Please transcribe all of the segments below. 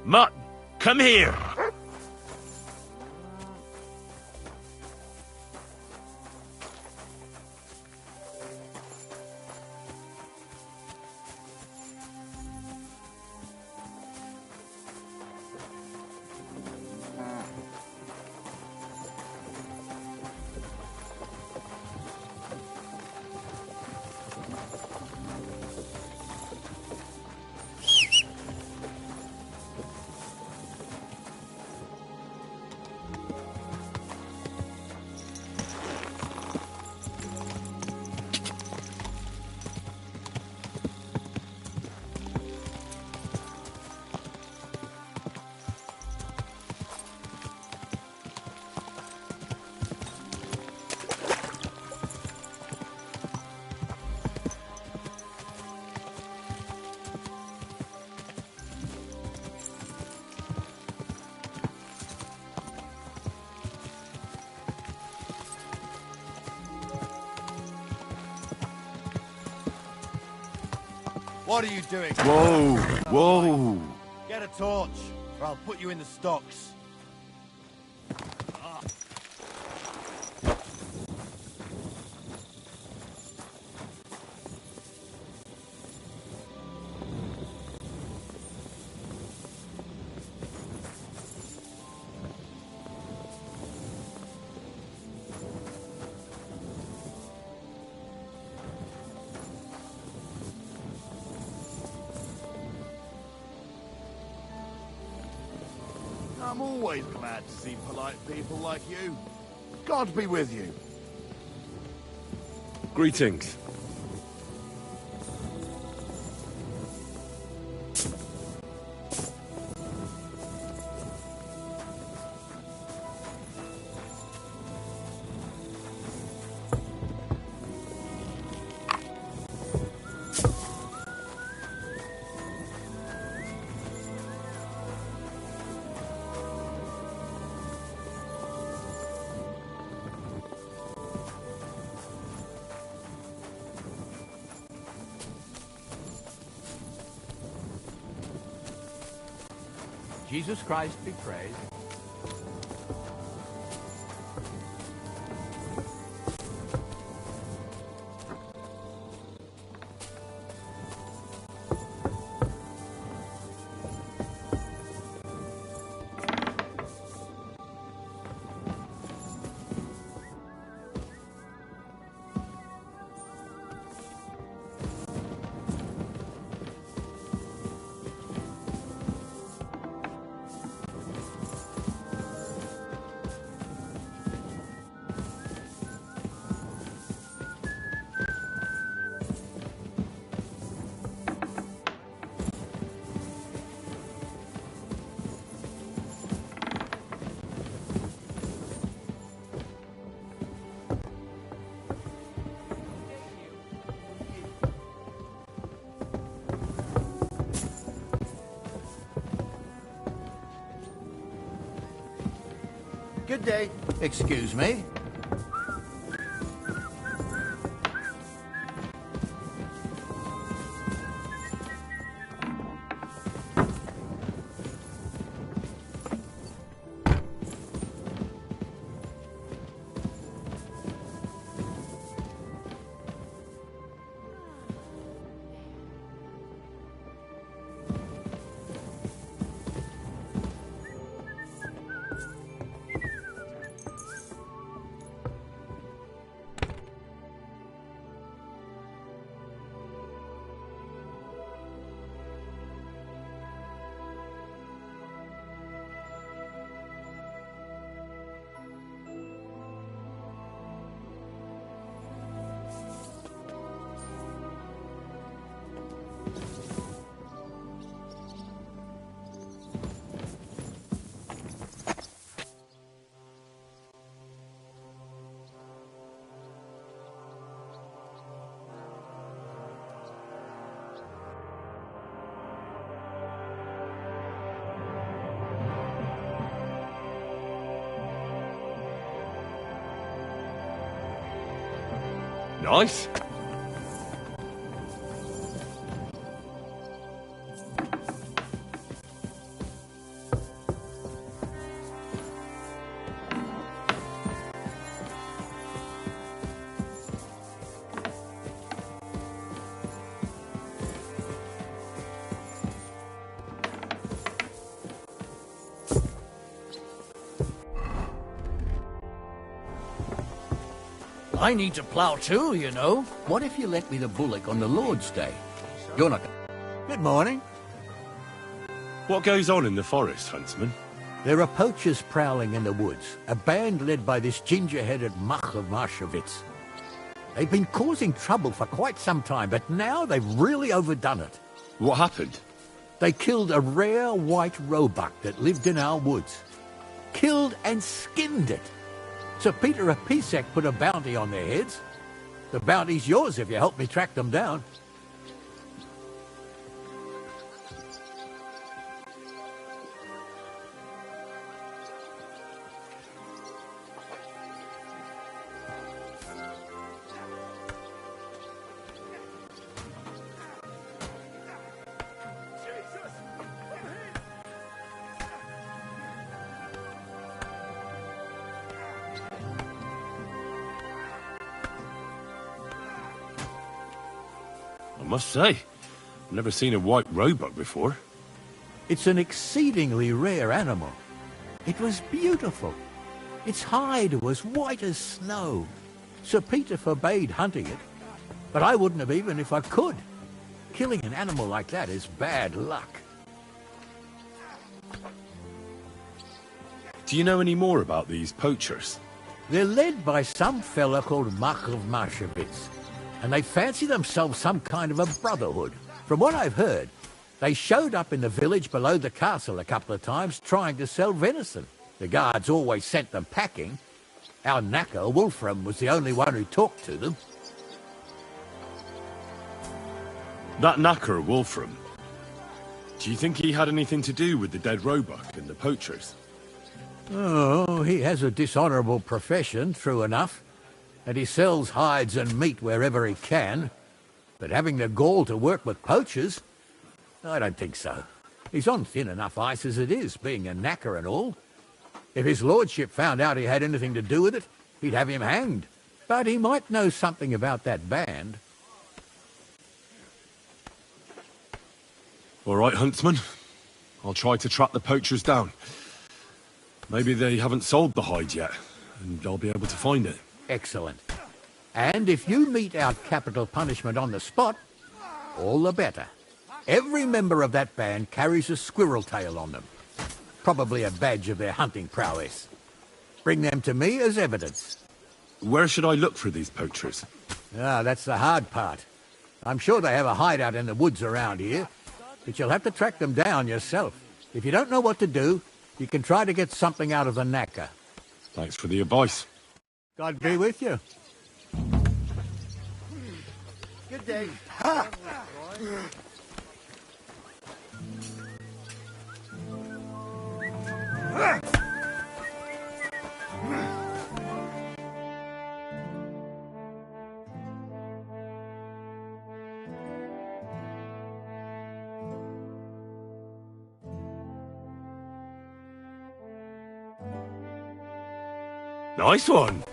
Mutt, come here! What are you doing? Whoa, whoa. Get a torch, or I'll put you in the stocks. I'm always glad to see polite people like you. God be with you. Greetings. Jesus Christ be praised. Good day. Excuse me. Nice. I need to plough too, you know. What if you lent me the bullock on the Lord's Day? You're not... Good morning. What goes on in the forest, Huntsman? There are poachers prowling in the woods, a band led by this ginger-headed Mach of Marshowitz. They've been causing trouble for quite some time, but now they've really overdone it. What happened? They killed a rare white roebuck that lived in our woods. Killed and skinned it. Sir Peter of Pisek put a bounty on their heads. The bounty's yours if you help me track them down. I must say, I've never seen a white roebuck before. It's an exceedingly rare animal. It was beautiful. Its hide was white as snow. Sir Peter forbade hunting it, but I wouldn't have even if I could. Killing an animal like that is bad luck. Do you know any more about these poachers? They're led by some fella called Mach of Marshowitz, and they fancy themselves some kind of a brotherhood. From what I've heard, they showed up in the village below the castle a couple of times trying to sell venison. The guards always sent them packing. Our knacker, Wolfram, was the only one who talked to them. That knacker, Wolfram. Do you think he had anything to do with the dead roebuck and the poachers? Oh, he has a dishonourable profession, true enough, and he sells hides and meat wherever he can. But having the gall to work with poachers, I don't think so. He's on thin enough ice as it is, being a knacker and all. If his lordship found out he had anything to do with it, he'd have him hanged. But he might know something about that band. All right, Huntsman. I'll try to track the poachers down. Maybe they haven't sold the hide yet, and I'll be able to find it. Excellent. And if you mete out capital punishment on the spot, all the better. Every member of that band carries a squirrel tail on them. Probably a badge of their hunting prowess. Bring them to me as evidence. Where should I look for these poachers? Ah, that's the hard part. I'm sure they have a hideout in the woods around here, but you'll have to track them down yourself. If you don't know what to do, you can try to get something out of the knacker. Thanks for the advice. God be with you. Good day. Nice one.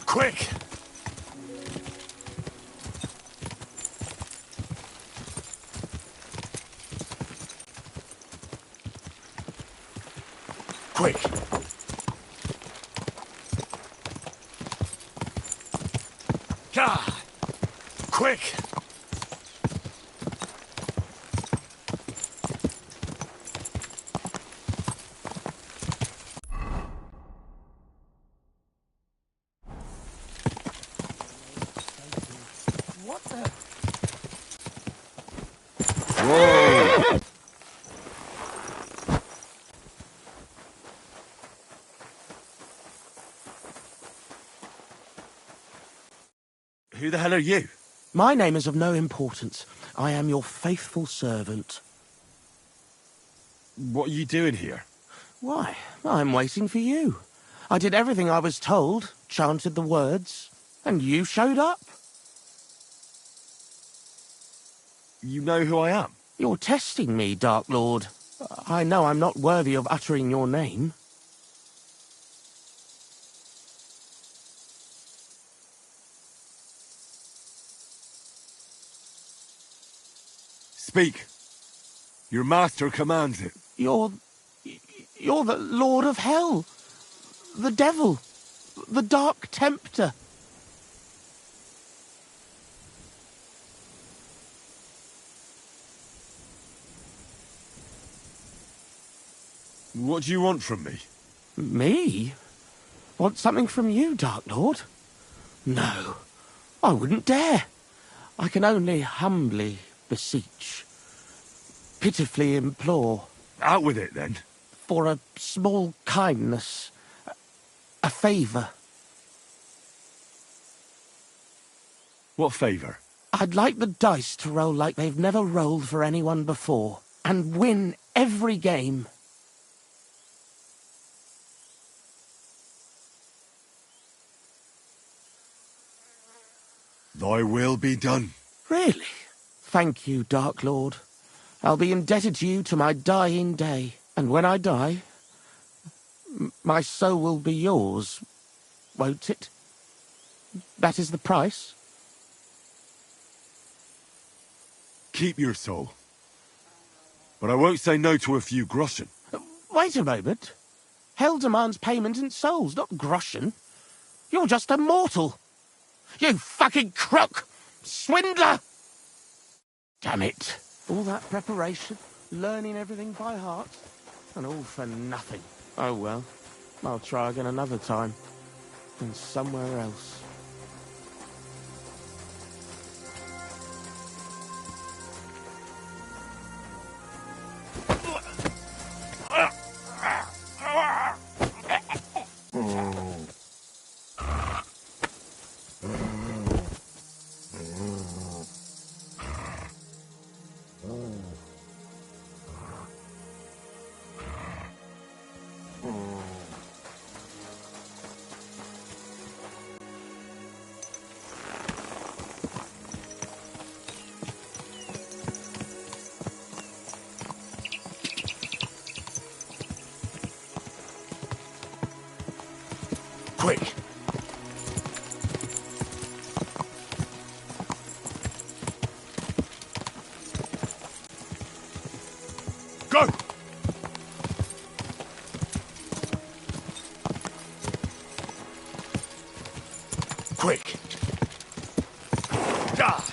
Quick! Quick! God! Quick! Who the hell are you? My name is of no importance. I am your faithful servant. What are you doing here? Why, I'm waiting for you. I did everything I was told, chanted the words, and you showed up. You know who I am? You're testing me, Dark Lord. I know I'm not worthy of uttering your name. Speak. Your master commands it. You're the Lord of Hell. The Devil. The Dark Tempter. What do you want from me? Me? Want something from you, Dark Lord? No, I wouldn't dare. I can only humbly beseech, pitifully implore. Out with it, then. For a small kindness, a favour. What favour? I'd like the dice to roll like they've never rolled for anyone before, and win every game. Thy will be done. Really? Thank you, Dark Lord. I'll be indebted to you to my dying day. And when I die, my soul will be yours, won't it? That is the price? Keep your soul. But I won't say no to a few groschen. Wait a moment. Hell demands payment in souls, not groschen. You're just a mortal. You fucking crook! Swindler! Damn it. All that preparation, learning everything by heart, and all for nothing. Oh well, I'll try again another time, and somewhere else. Quick! Go! Quick! Die!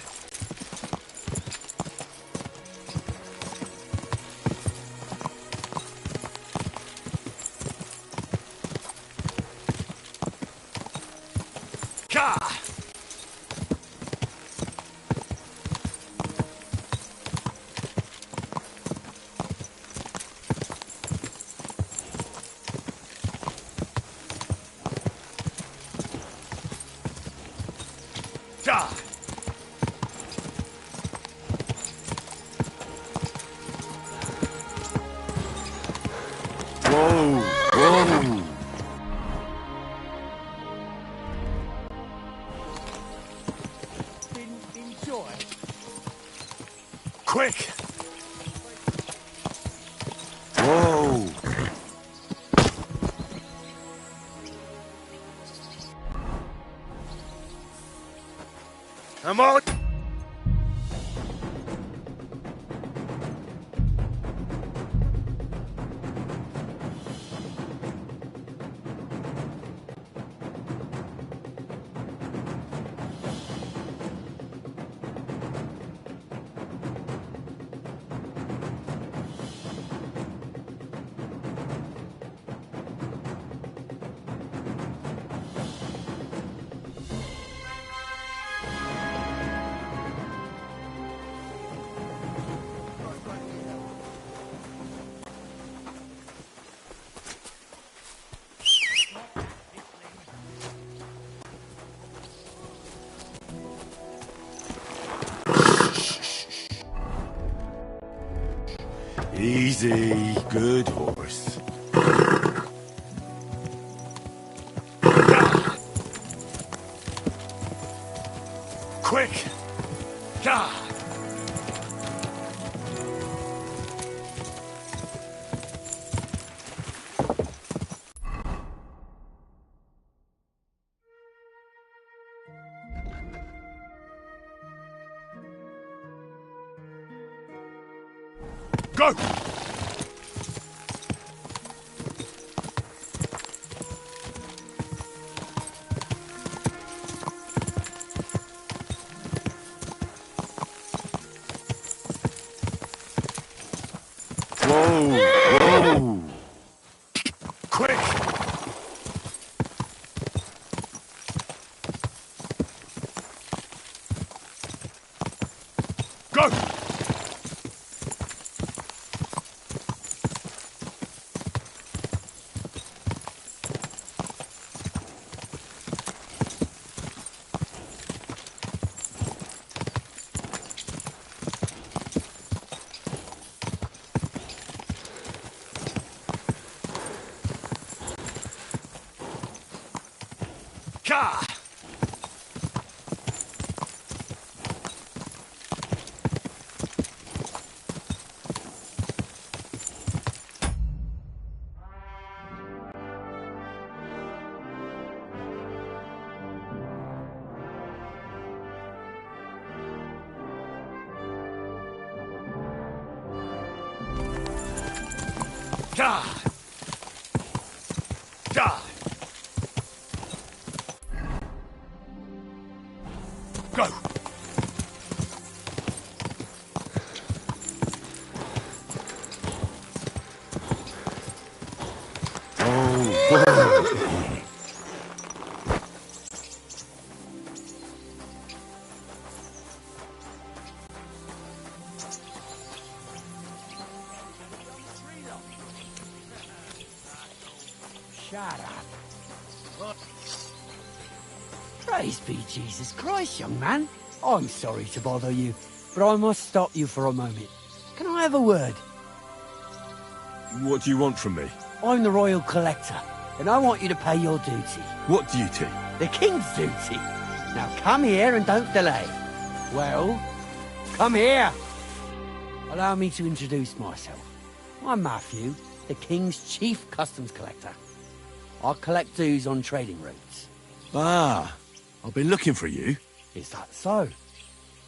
Whoa! Whoa! Enjoy. Quick! Whoa! Come on! Easy, good horse. Quick! Gah! Go! Whoa! Whoa! Quick! Go! Ka! Ka! Ka! Go! Shut up. Praise be Jesus Christ, young man. I'm sorry to bother you, but I must stop you for a moment. Can I have a word? What do you want from me? I'm the Royal Collector, and I want you to pay your duty. What duty? The King's duty. Now come here and don't delay. Well, come here. Allow me to introduce myself. I'm Matthew, the King's Chief Customs Collector. I collect dues on trading routes. Ah, I've been looking for you. Is that so?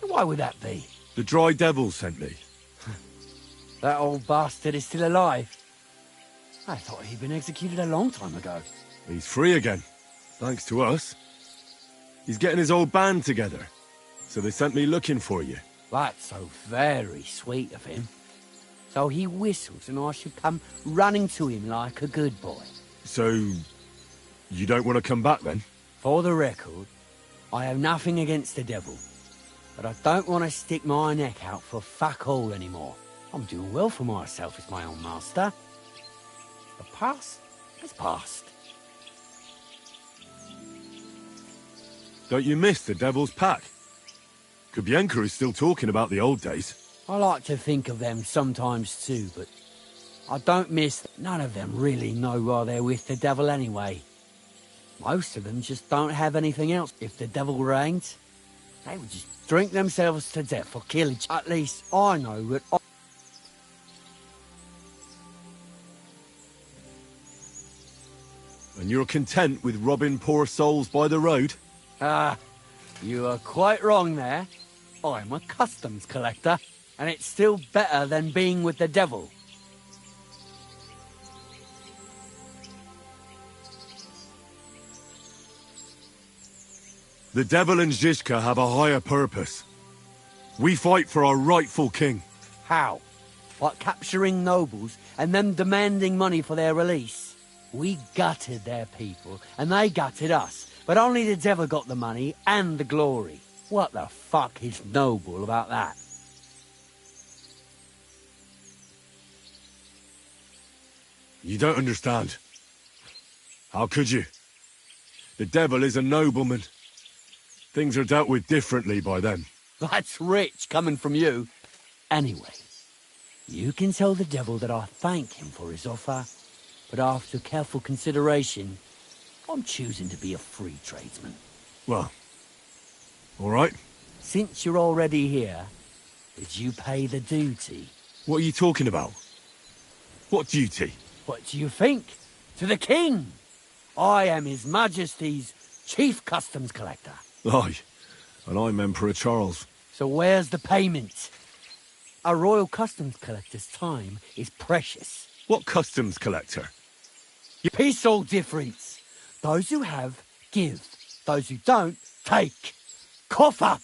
Why would that be? The Dry Devil sent me. That old bastard is still alive. I thought he'd been executed a long time ago. He's free again, thanks to us. He's getting his old band together, so they sent me looking for you. That's so very sweet of him. So he whistles and I should come running to him like a good boy. So, you don't want to come back then? For the record, I have nothing against the devil, but I don't want to stick my neck out for fuck all anymore. I'm doing well for myself as my own master. The past has passed. Don't you miss the Devil's Pack? Kubienka is still talking about the old days. I like to think of them sometimes too, but I don't miss that. None of them really know why they're with the devil anyway. Most of them just don't have anything else. If the devil reigned, they would just drink themselves to death or kill each other. At least I know that And you're content with robbing poor souls by the road? You are quite wrong there. I'm a customs collector, and it's still better than being with the devil. The Devil and Zizka have a higher purpose. We fight for our rightful king. How? Like capturing nobles and then demanding money for their release? We gutted their people, and they gutted us. But only the devil got the money and the glory. What the fuck is noble about that? You don't understand. How could you? The devil is a nobleman. Things are dealt with differently by them. That's rich coming from you. Anyway, You can tell the devil that I thank him for his offer, but after careful consideration, I'm choosing to be a free tradesman. Well, all right. Since you're already here, did you pay the duty? What are you talking about? What duty? What do you think? To the king! I am His Majesty's Chief Customs Collector. Aye, and I'm Emperor Charles. So where's the payment? A royal customs collector's time is precious. What customs collector? Peace all difference. Those who have, give. Those who don't, take. Cough up!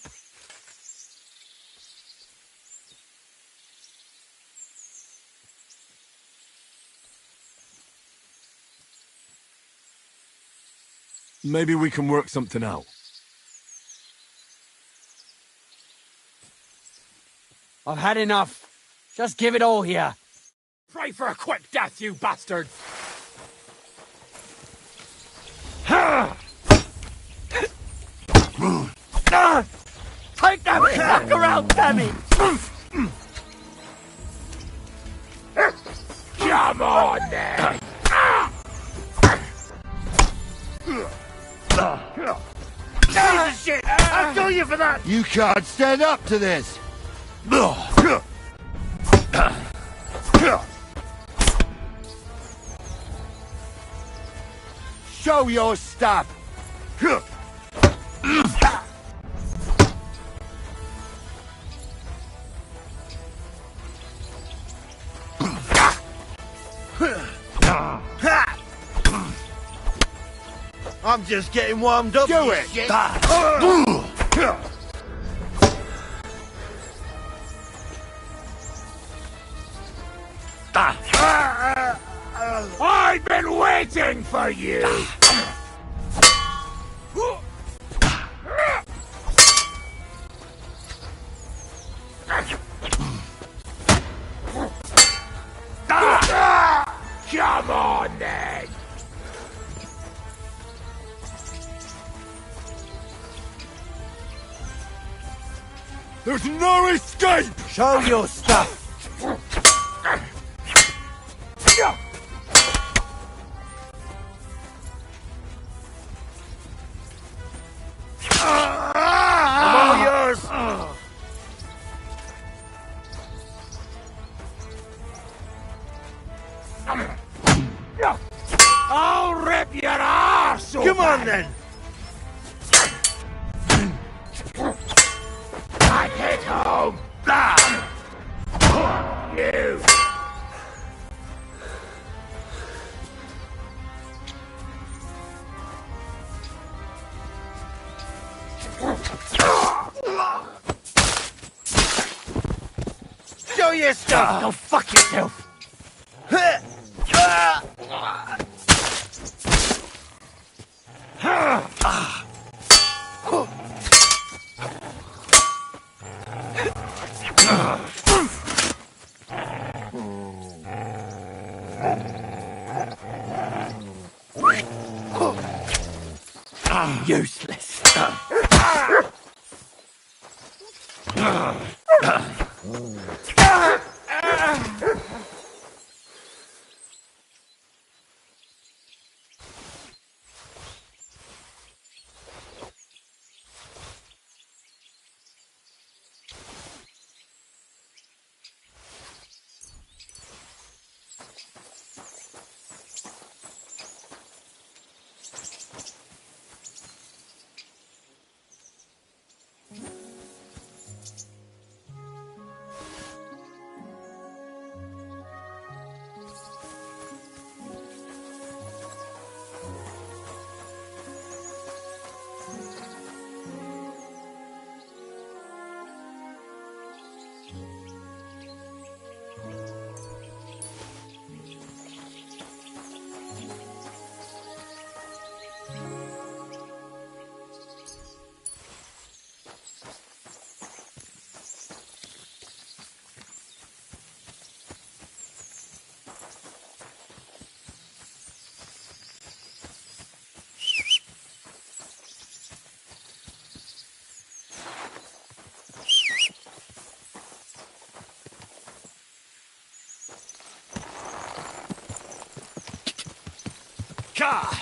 Maybe we can work something out. I've had enough. Just give it all here. Pray for a quick death, you bastard! Take that fucker out, damn it! Come on, then! Shit! I'll kill you for that! You can't stand up to this! Show your stuff! I'm just getting warmed up. Do it! Shit. I've been waiting for you! Come on, then! There's no escape! Show your stuff. I'm all yours. I'll rip your arse Come on then. I hit home! You! Show your stuff. Go fuck yourself! Useless. Ka!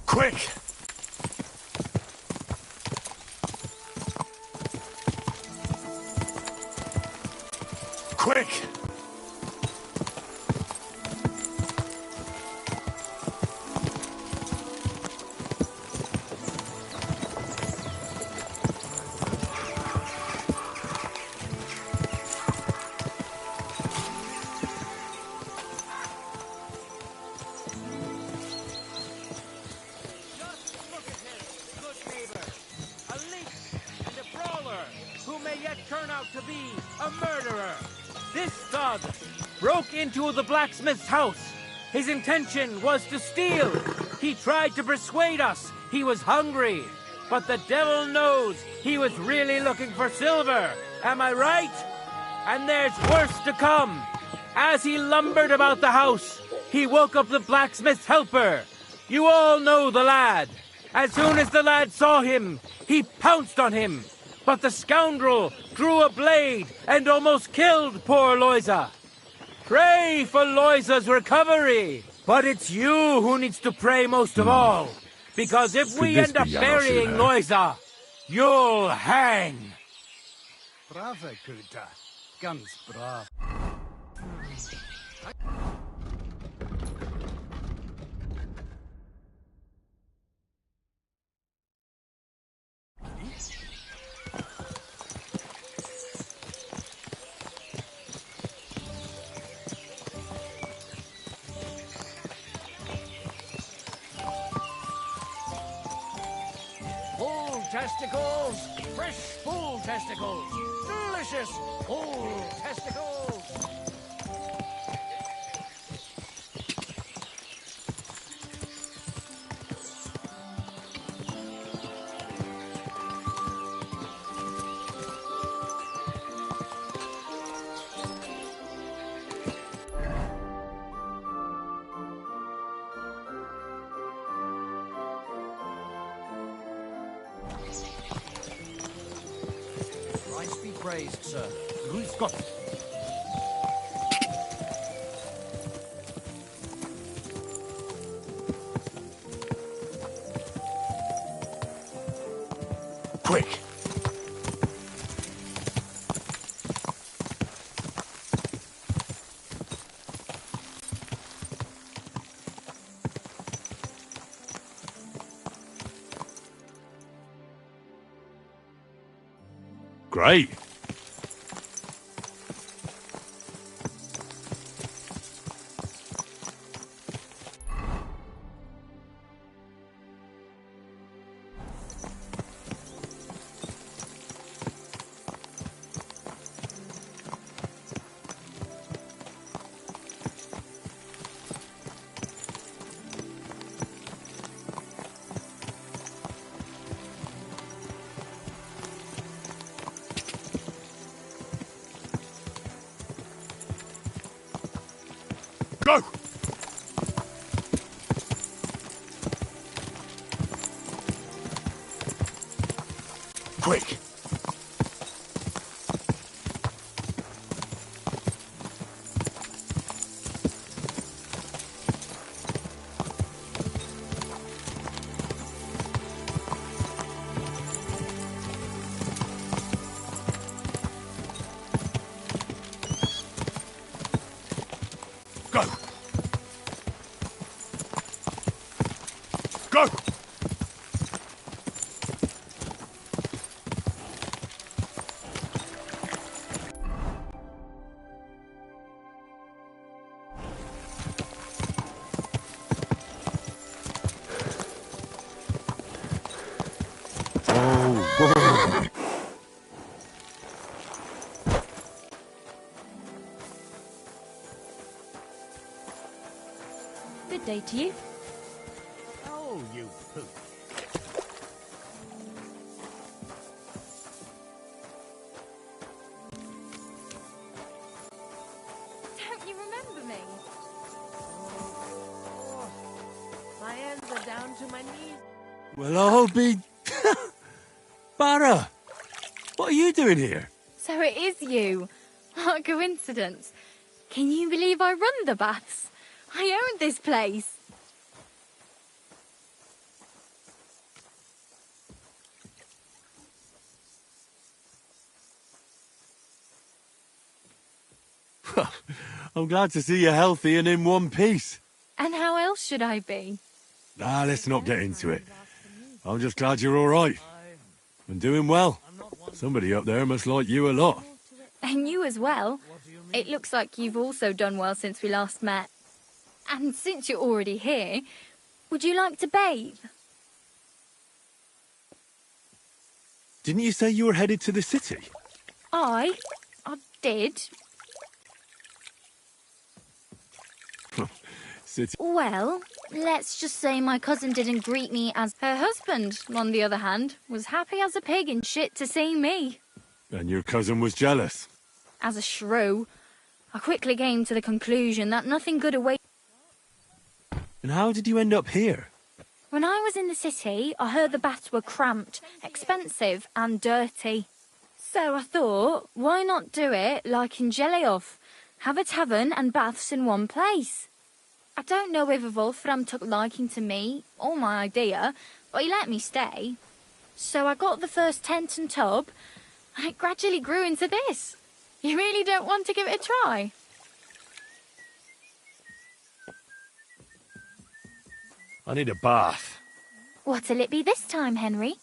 Quick! Quick! To be a murderer. This thug broke into the blacksmith's house. His intention was to steal. He tried to persuade us he was hungry, but the devil knows he was really looking for silver. Am I right? And there's worse to come. As he lumbered about the house, he woke up the blacksmith's helper. You all know the lad. As soon as the lad saw him, he pounced on him. But the scoundrel drew a blade and almost killed poor Loiza. Pray for Loiza's recovery. But it's you who needs to pray most of all. Because if we end up burying Loiza, you'll hang. Brava, Kuta. Ganz brav. Testicles! Fresh bull testicles! Delicious bull testicles! Christ be praised, sir. Who's got... Quick! Great! Go! Quick! Go! Go! Good day to you. Oh, you poop. Don't you remember me? My hands are down to my knees. Well, I'll be... Barra! What are you doing here? So it is you. What a coincidence. Can you believe I run the baths? I own this place. I'm glad to see you healthy and in one piece. And how else should I be? Ah, let's not get into it. I'm just glad you're all right. And doing well. Somebody up there must like you a lot. And you as well. It looks like you've also done well since we last met. And since you're already here, would you like to bathe? Didn't you say you were headed to the city? I did. City? Well, let's just say my cousin didn't greet me as her husband, on the other hand, was happy as a pig in shit to see me. And your cousin was jealous? As a shrew, I quickly came to the conclusion that nothing good awaited. And how did you end up here? When I was in the city, I heard the baths were cramped, expensive and dirty. So I thought, why not do it like in Jelioff? Have a tavern and baths in one place. I don't know whether Wolfram took liking to me or my idea, but he let me stay. So I got the first tent and tub, and it gradually grew into this. You really don't want to give it a try? I need a bath. What'll it be this time, Henry?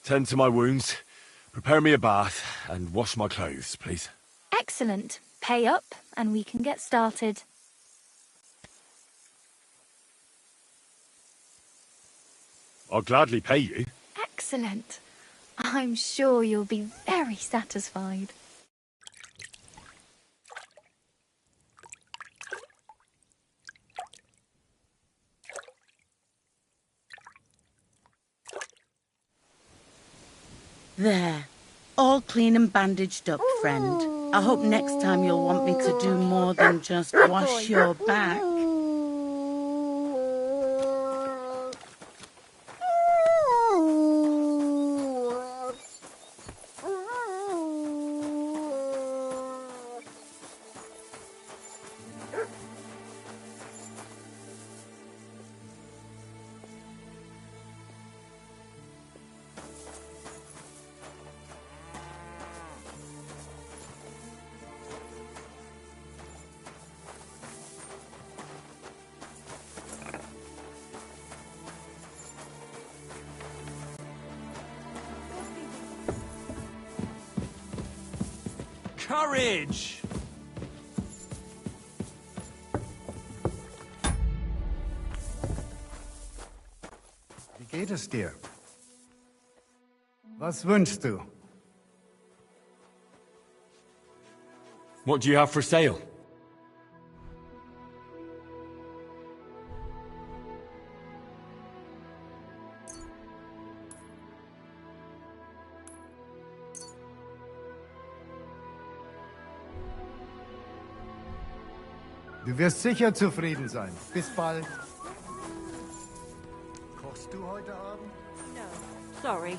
Tend to my wounds, prepare me a bath, and wash my clothes, please. Excellent. Pay up, and we can get started. I'll gladly pay you. Excellent. I'm sure you'll be very satisfied. There. All clean and bandaged up, friend. I hope next time you'll want me to do more than just wash your back. Courage! Wie geht es dir? Was wünschst du? What do you have for sale? Du wirst sicher zufrieden sein. Bis bald. Kochst du heute Abend? No, sorry.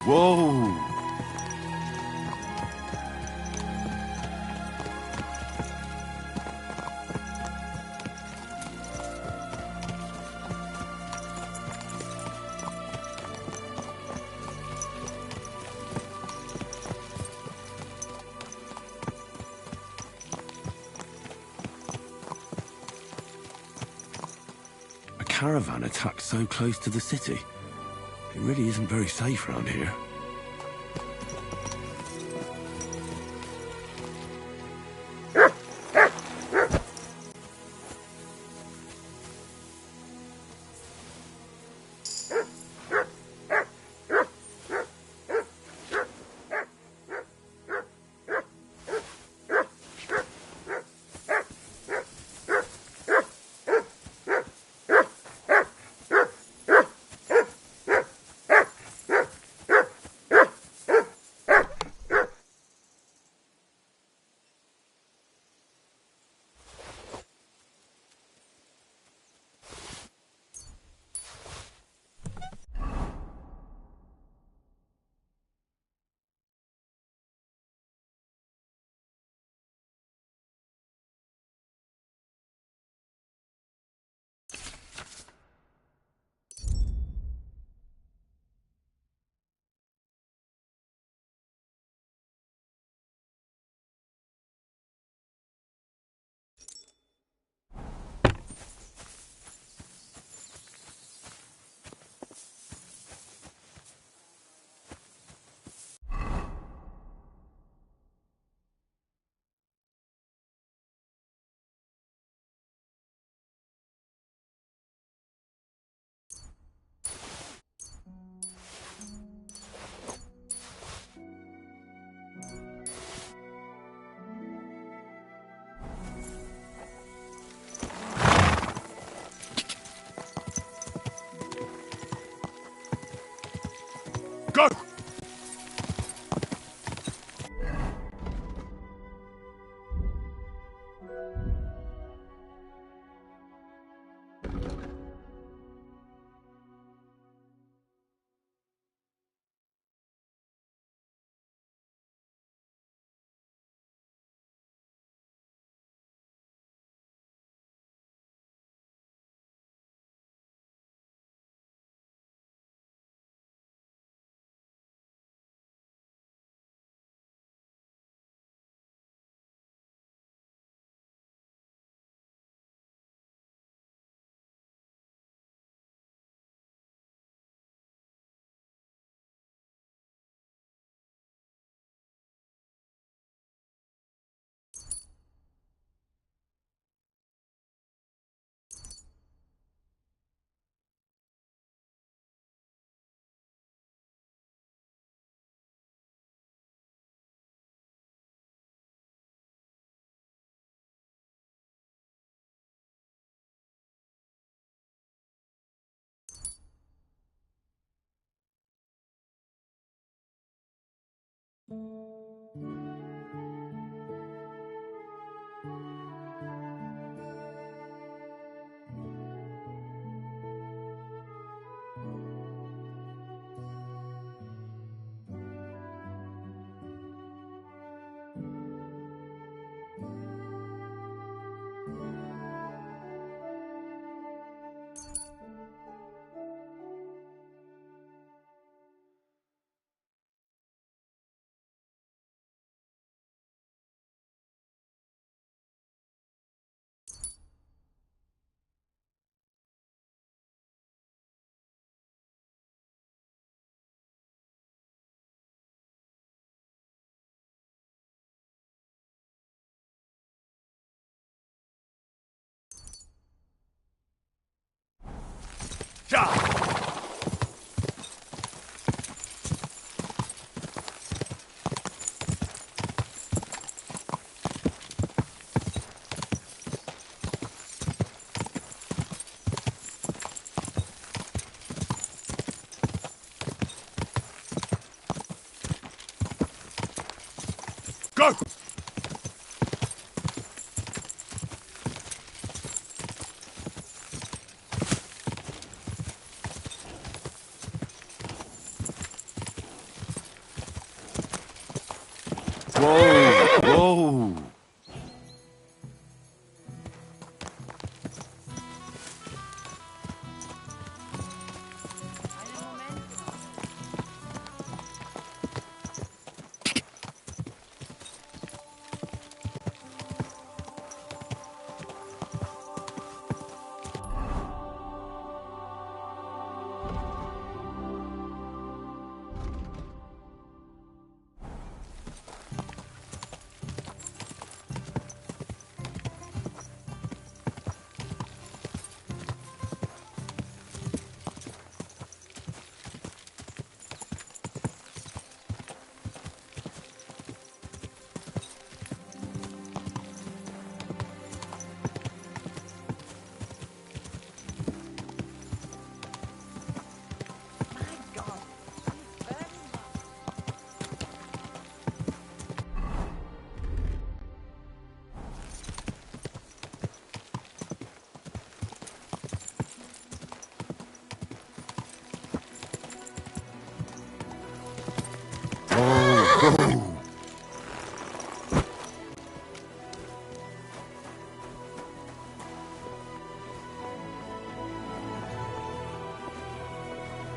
Whoa! A caravan attacked so close to the city. It really isn't very safe around here. Go! Go! Whoa, whoa.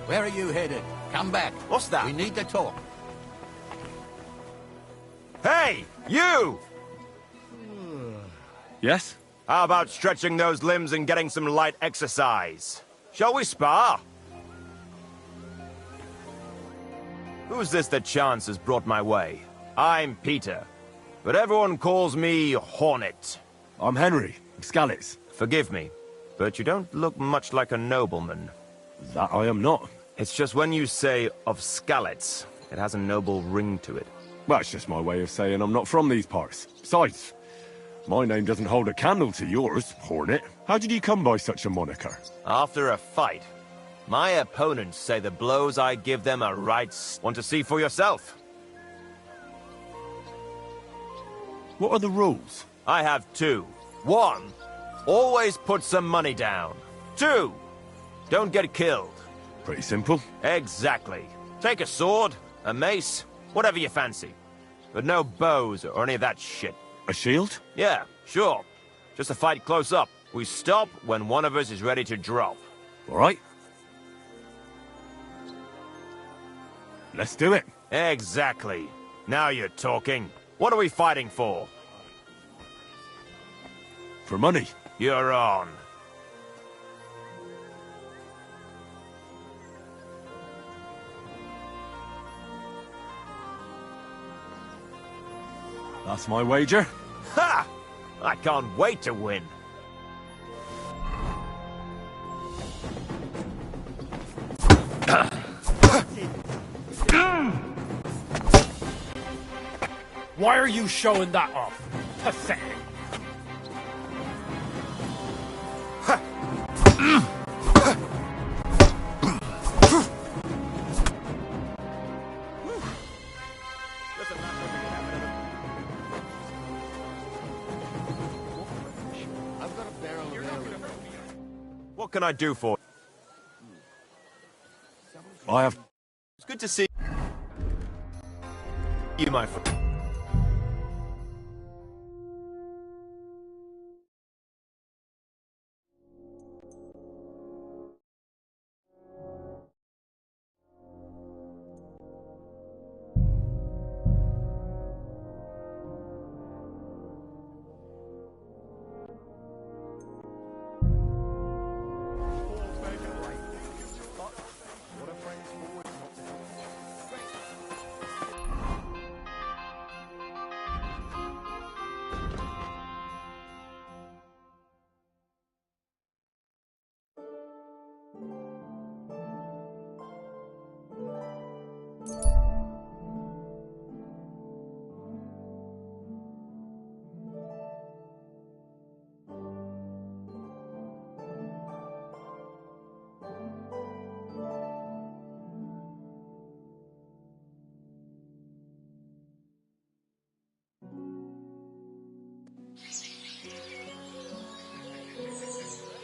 Where are you headed? Come back. What's that? We need to talk. Hey, you! Yes? How about stretching those limbs and getting some light exercise? Shall we spar? Who's this that chance has brought my way? I'm Peter, but everyone calls me Hornet. I'm Henry, Skalitz. Forgive me, but you don't look much like a nobleman. That I am not. It's just when you say of Skalitz, it has a noble ring to it. Well, it's just my way of saying I'm not from these parts. Besides, my name doesn't hold a candle to yours, Hornet. How did you come by such a moniker? After a fight, my opponents say the blows I give them are right. Want to see for yourself? What are the rules? I have two. One, always put some money down. Two, don't get killed. Pretty simple. Exactly. Take a sword, a mace, whatever you fancy. But no bows or any of that shit. A shield? Yeah, sure. Just a fight close up. We stop when one of us is ready to drop. All right. Let's do it. Exactly. Now you're talking. What are we fighting for? For money. You're on. That's my wager. Ha! I can't wait to win. Why are you showing that off? Pathetic. What can I do for you? I have... It's good to see you, my friend.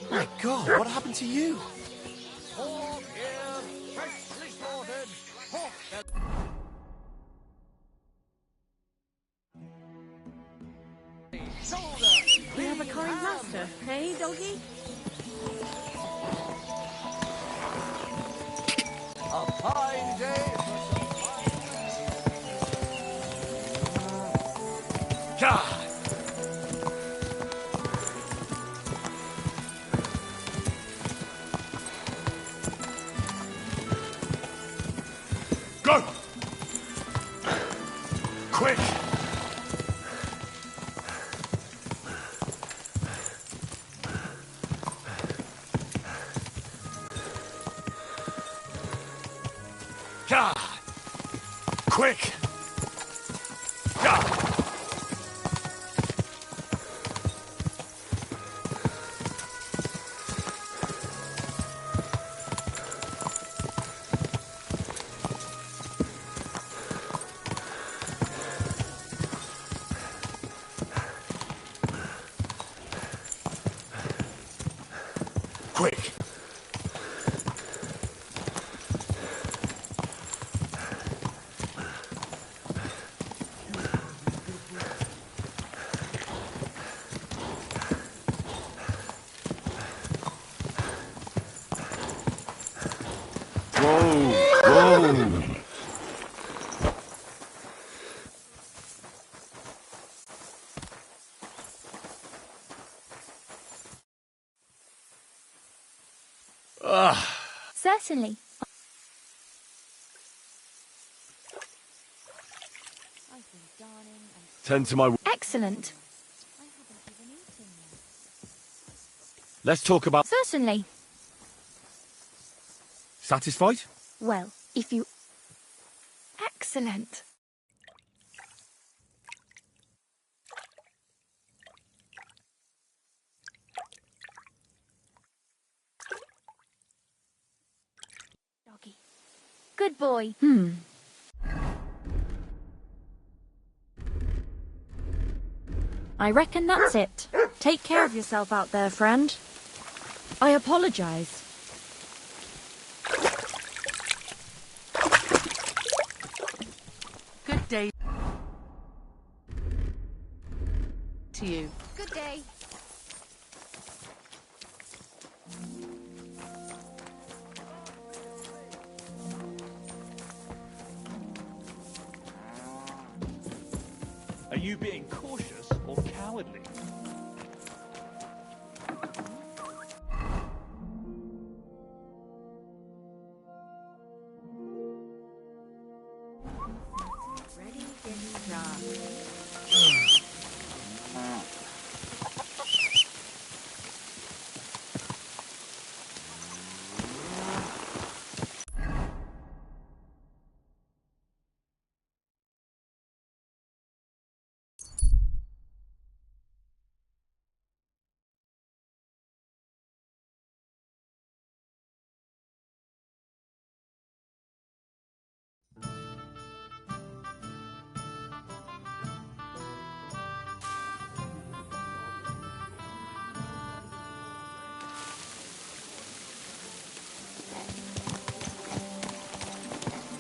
My God, what happened to you? Pork here, freshly slaughtered. Pork. kind master, hey, doggy? A fine day. God! Go! Quick! God! Quick! God! Quick! Whoa! Whoa! Certainly. Tend to my... Excellent. Let's talk about... Certainly. Satisfied? Well, if you... Excellent. Doggy. Good boy. I reckon that's it. Take care of yourself out there, friend. I apologize. Good day to you. Good day. Are you being cautious or cowardly? Ready, steady, rock.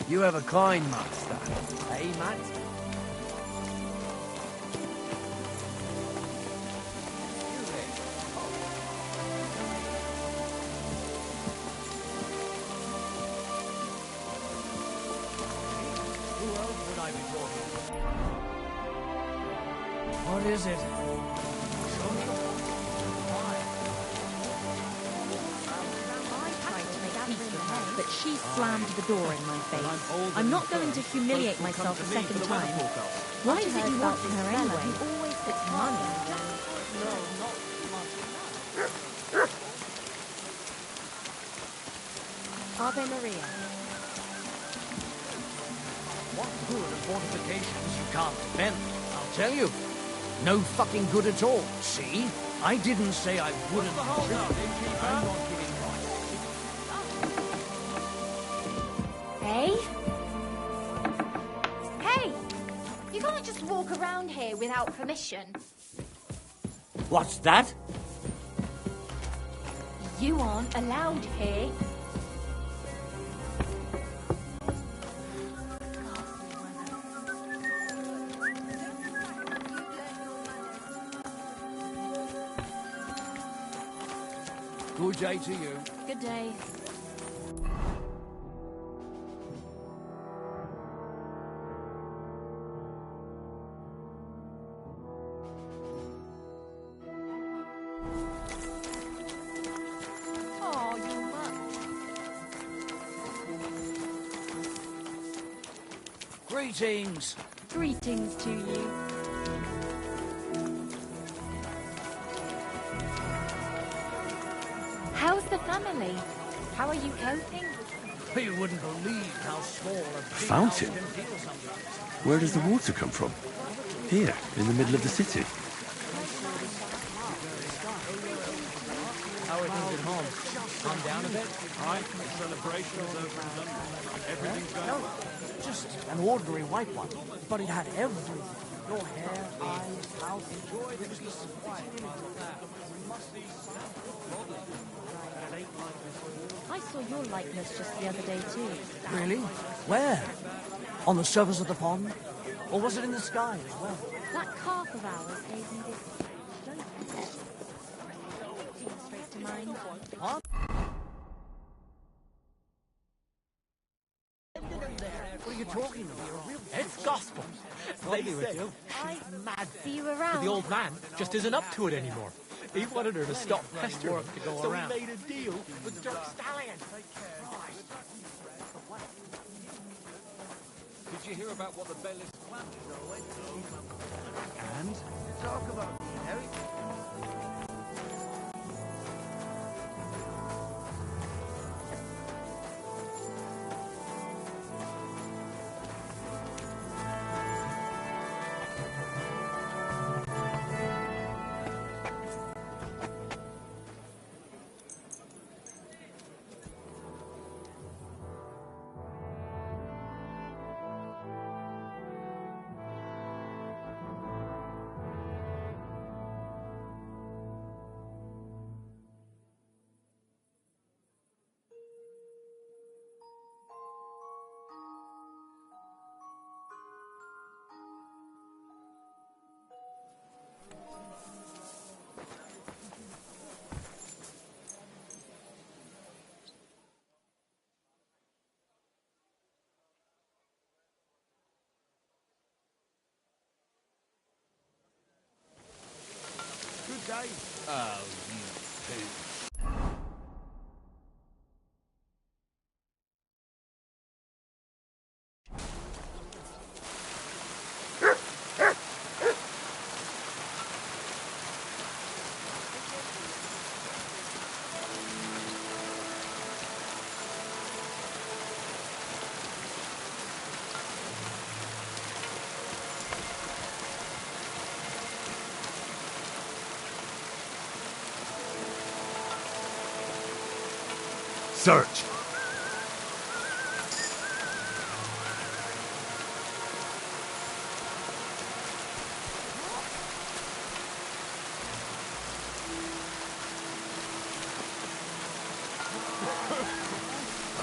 You have a kind master, eh, Matt? Who else would I be talking to? What is it? Show me. But she slammed the door in my face. I'm not going to humiliate myself a second time. What is it you want from her anyway? He always puts money. Ave Maria. What good are fortifications you can't defend? I'll tell you. No fucking good at all. See? I didn't say I wouldn't contribute. I'm not giving Hey? Hey! You can't just walk around here without permission. What's that? You aren't allowed here. Good day to you. Good day. Oh, you mutt. Greetings. Greetings to you. How's the family? How are you coping? You wouldn't believe how small a big Fountain? house can feel sometimes. Where does the water come from? Here, in the middle of the city. How are things at home? Calm down a bit? Right, the celebration's opened up. Everything's going No, just an ordinary white one. But it had everything. Your hair, eyes, mouth. Enjoy the peace and quiet. I saw your likeness just the other day too. Really? Where? On the surface of the pond? Or was it in the sky as well? That calf of ours gave me this seems straight to mind. What? What are you talking about? It's gospel. They said I'm mad. See you But around. the old man just isn't up to it anymore. He wanted her to stop pestering him, to go so around. he made a deal with Dirk Stallion. Did you hear about what the Bellis planned? And? Talk about the Eric. Good day. Oh, you too. Search.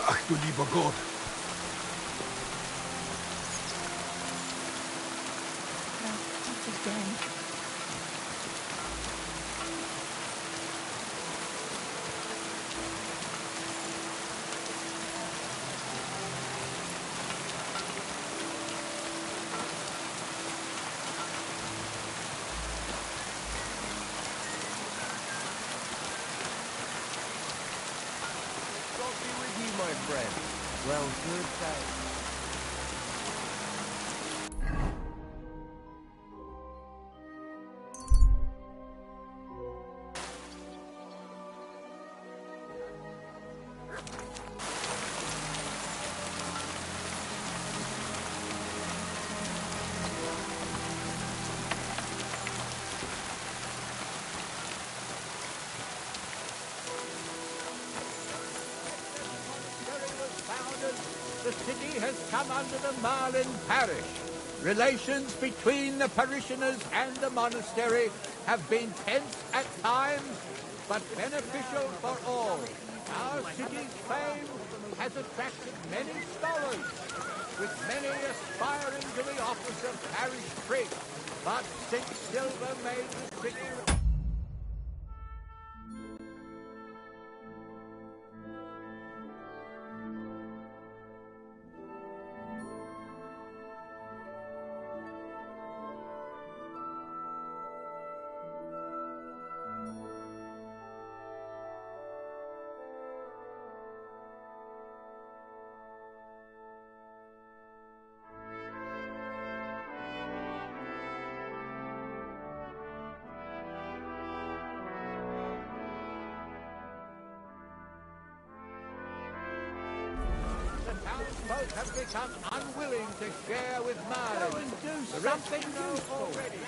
Ach du lieber Gott. Not again. God be with you, my friend. Well, good day. The city has come under the Marlin parish. Relations between the parishioners and the monastery have been tense at times, but beneficial for all. Our city's fame has attracted many scholars, with many aspiring to the office of parish priest. But since Silver made the city... folk have become unwilling to share with man. The something useful. Already.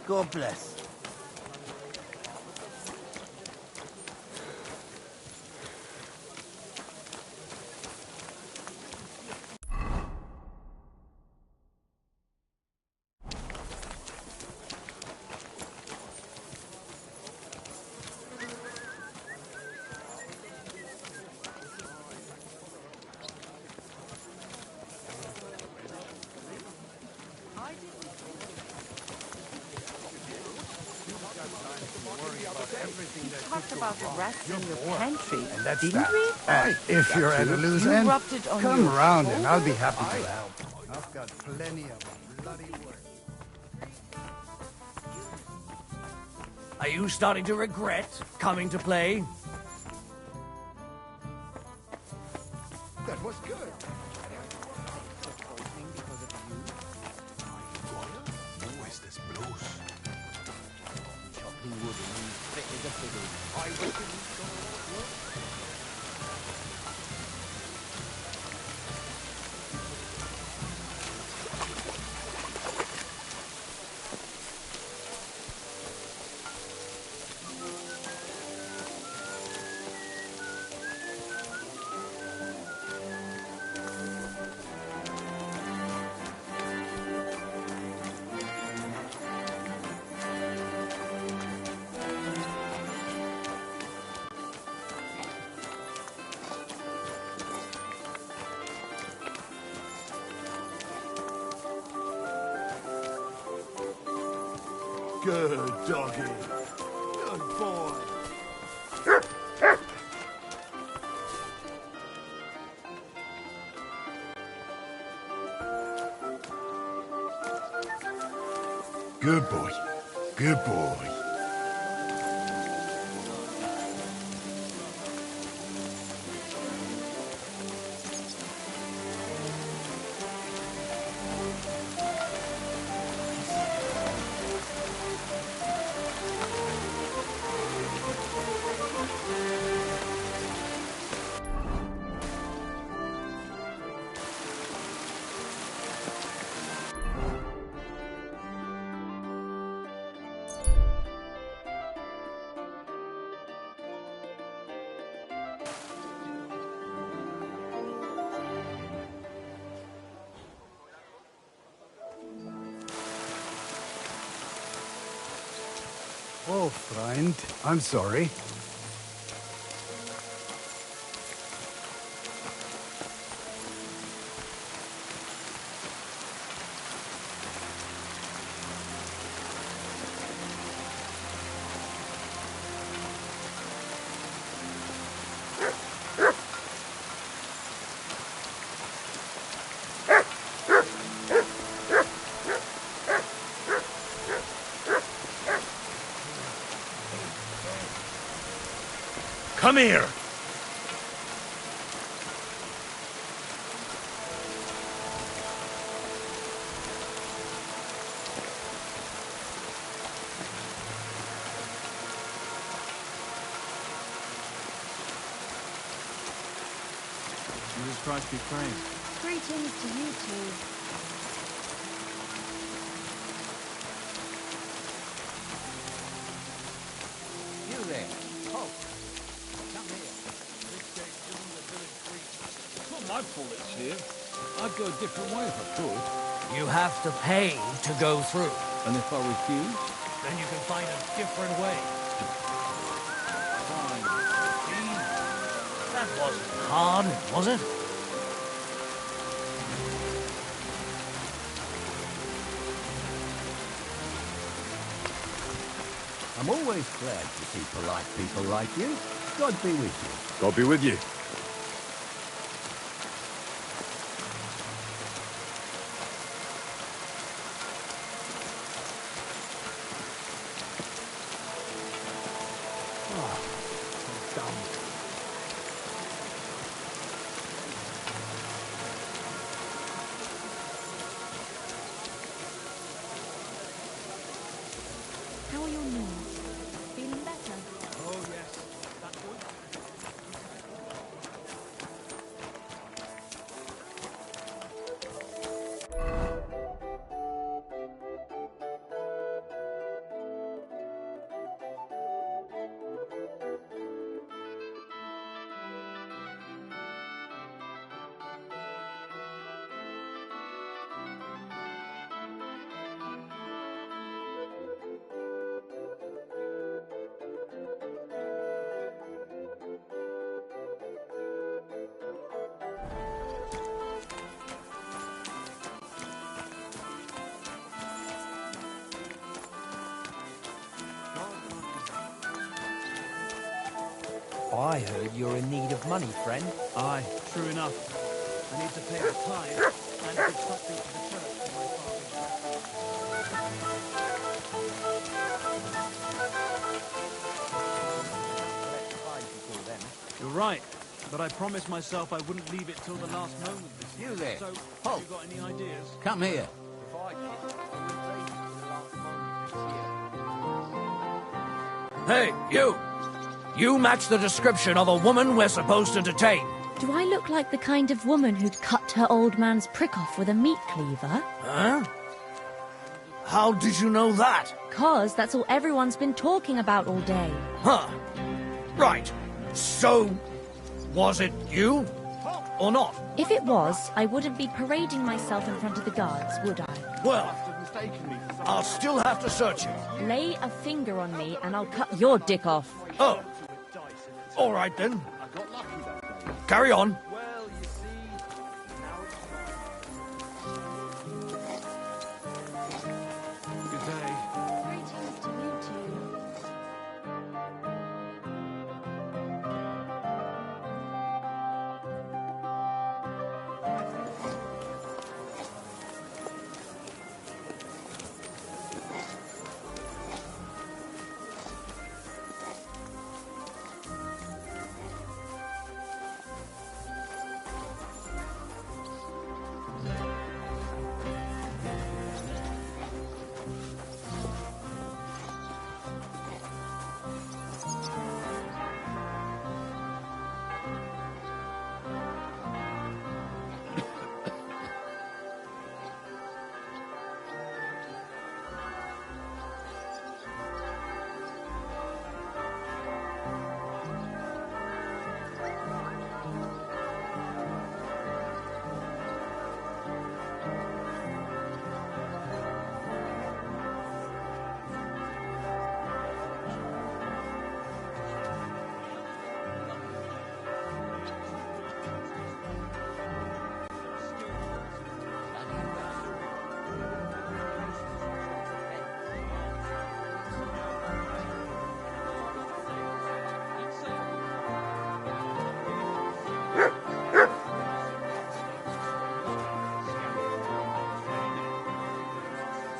God bless. Talked about the rats in your pantry, And that's didn't that. we? And if you're at a loose You end, rubbed it on come your round and I'll be shoulder? happy to help. I've got plenty of bloody work. Are you starting to regret coming to play? That was good. ¿Cómo es this blues? Chopping wood and you fit as a fiddle. I reckon he's got a lot of work. Good doggy. Good boy. Good boy. Good boy. Oh, friend, I'm sorry. Come here! Jesus Christ be praised. Greetings to you too. You there, Pope. Come here. It's not my fault it's here. I'd go a different way if I could. You have to pay to go through. And if I refuse? Then you can find a different way. Fine. That wasn't hard, was it? I'm always glad to see polite people like you. God be with you. God be with you. How are your knees? Feeling better? Oh, yes. That one. I heard you're in need of money, friend. Aye, true enough. I need to pay the tithe and give something to the church for my father's You're right, but I promised myself I wouldn't leave it till the last moment this year. You there. So, Halt. have you got any ideas? Come here. Hey, you! You match the description of a woman we're supposed to detain. Do I look like the kind of woman who'd cut her old man's prick off with a meat cleaver? Huh? How did you know that? 'Cause that's all everyone's been talking about all day. Huh. Right. So, was it you? Or not? If it was, I wouldn't be parading myself in front of the guards, would I? Well, I'll still have to search you. Lay a finger on me and I'll cut your dick off. Oh. All right, then. Carry on. Good day. Greetings to you two.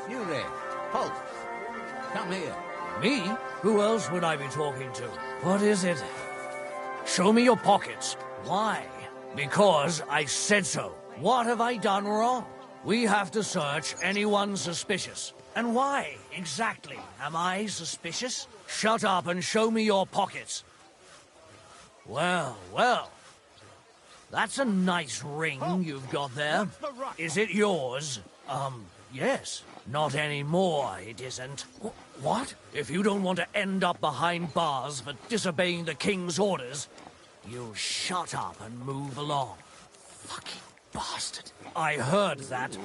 You there. Halt. Come here. Me? Who else would I be talking to? What is it? Show me your pockets. Why? Because I said so. What have I done wrong? We have to search anyone suspicious. And why, exactly, am I suspicious? Shut up and show me your pockets. Well, well. That's a nice ring you've got there. Is it yours? Yes. Not anymore, it isn't. What? If you don't want to end up behind bars for disobeying the king's orders, you shut up and move along. Fucking bastard. I heard that.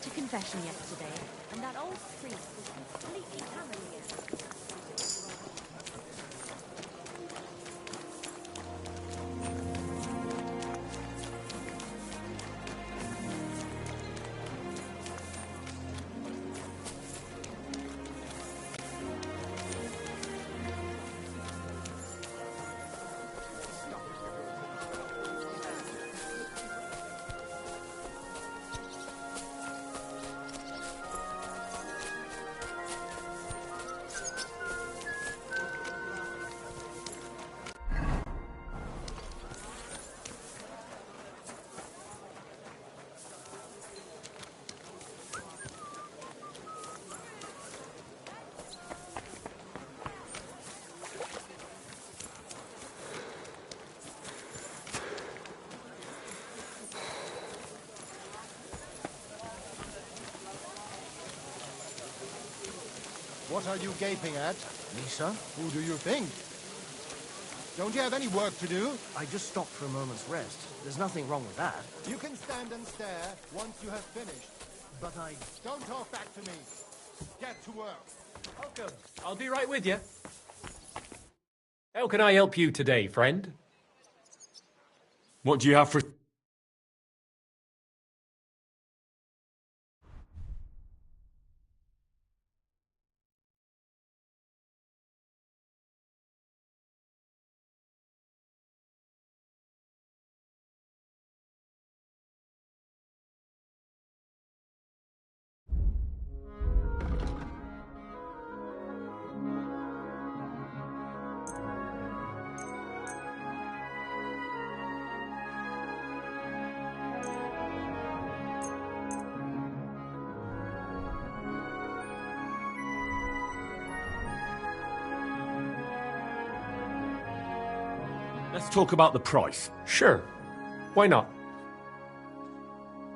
to confession yesterday, and that old priest was completely hammered again. What are you gaping at? Lisa? Who do you think? Don't you have any work to do? I just stopped for a moment's rest. There's nothing wrong with that. You can stand and stare once you have finished. But I... Don't talk back to me. Get to work. Welcome. I'll be right with you. How can I help you today, friend? What do you have for... Let's talk about the price. Sure. Why not?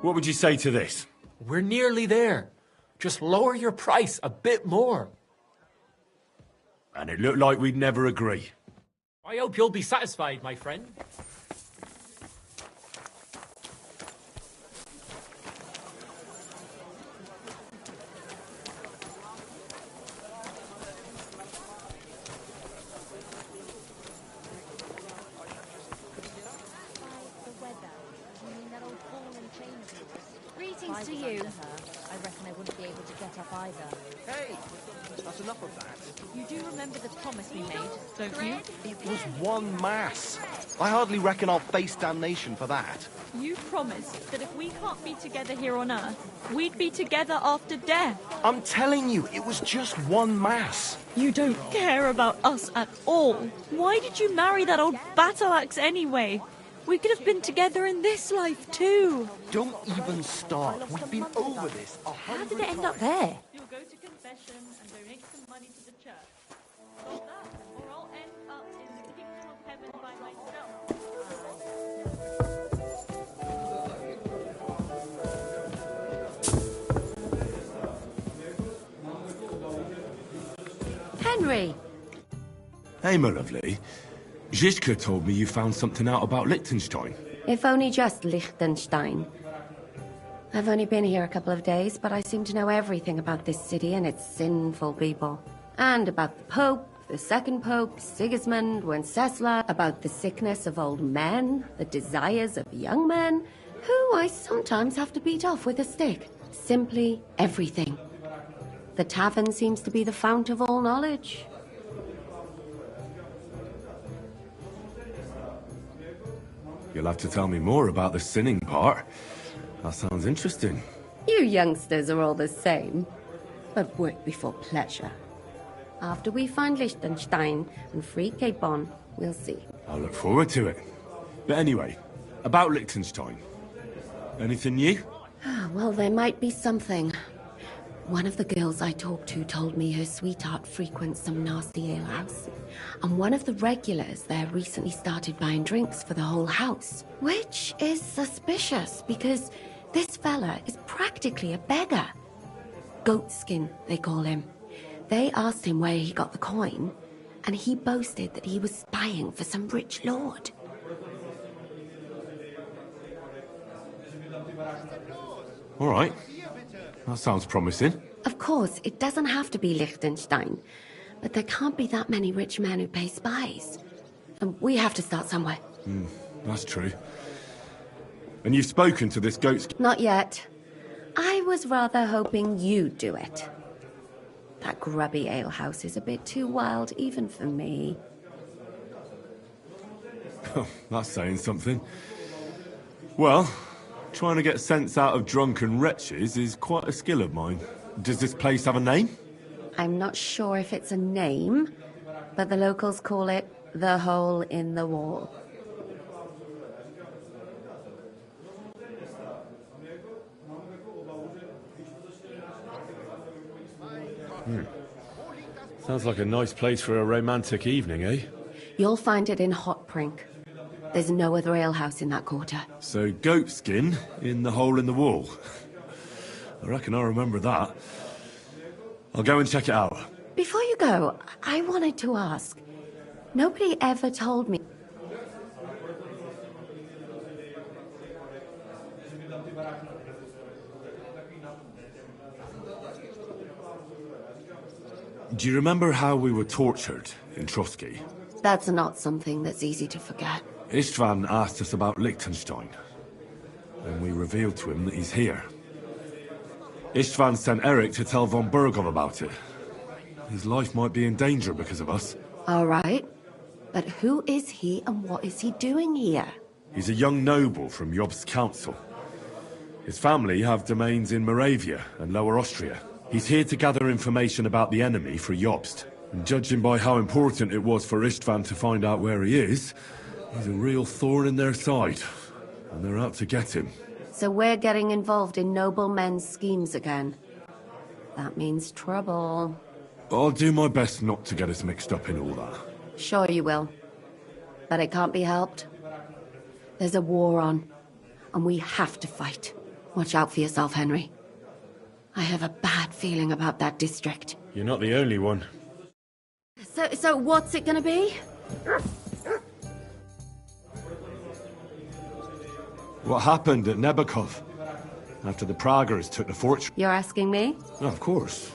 What would you say to this? We're nearly there. Just lower your price a bit more. And it looked like we'd never agree. I hope you'll be satisfied, my friend. Greetings to you. I reckon I wouldn't be able to get up either. Hey! That's enough of that. You do remember the promise we made, don't you? It was one mass. I hardly reckon I'll face damnation for that. You promised that if we can't be together here on Earth, we'd be together after death. I'm telling you, it was just one mass. You don't care about us at all. Why did you marry that old battle axe anyway? We could have been together in this life too. Don't even start. We've been over this 100 How did it end up there? You'll go to confession and donate some money to the church. Stop that, or I'll end up in the kingdom of heaven by myself. Henry! Hey, my lovely. Zizka told me you found something out about Liechtenstein. If only just Liechtenstein. I've only been here a couple of days, but I seem to know everything about this city and its sinful people. And about the Pope, the second Pope, Sigismund, Wenceslas, about the sickness of old men, the desires of young men, who I sometimes have to beat off with a stick. Simply everything. The tavern seems to be the fount of all knowledge. You'll have to tell me more about the sinning part. That sounds interesting. You youngsters are all the same, but work before pleasure. After we find Liechtenstein and free Cape Bon, we'll see. I'll look forward to it. But anyway, about Liechtenstein. Anything new? Well, there might be something. One of the girls I talked to told me her sweetheart frequents some nasty alehouse. And one of the regulars there recently started buying drinks for the whole house. Which is suspicious, because this fella is practically a beggar. Goatskin, they call him. They asked him where he got the coin, and he boasted that he was spying for some rich lord. All right. That sounds promising. Of course, it doesn't have to be Liechtenstein, but there can't be that many rich men who pay spies. And we have to start somewhere. That's true. And you've spoken to this goat... Not yet. I was rather hoping you'd do it. That grubby alehouse is a bit too wild even for me. That's saying something. Well, trying to get sense out of drunken wretches is quite a skill of mine. Does this place have a name? I'm not sure if it's a name, but the locals call it the Hole in the Wall. Sounds like a nice place for a romantic evening, eh? You'll find it in Hotprink. There's no other alehouse in that quarter. So, goat skin in the hole in the wall. I reckon I remember that. I'll go and check it out. Before you go, I wanted to ask. Nobody ever told me. Do you remember how we were tortured in Trotsky? That's not something that's easy to forget. Istvan asked us about Liechtenstein, and we revealed to him that he's here. Istvan sent Eric to tell von Bergov about it. His life might be in danger because of us. All right. But who is he and what is he doing here? He's a young noble from Jobst's council. His family have domains in Moravia and Lower Austria. He's here to gather information about the enemy for Jobst. And judging by how important it was for Istvan to find out where he is, he's a real thorn in their side. And they're out to get him. So we're getting involved in noblemen's schemes again. That means trouble. I'll do my best not to get us mixed up in all that. Sure you will. But it can't be helped. There's a war on, and we have to fight. Watch out for yourself, Henry. I have a bad feeling about that district. You're not the only one. So what's it gonna be? What happened at Nebakov? After the Praguers took the fortress? You're asking me? Oh, of course.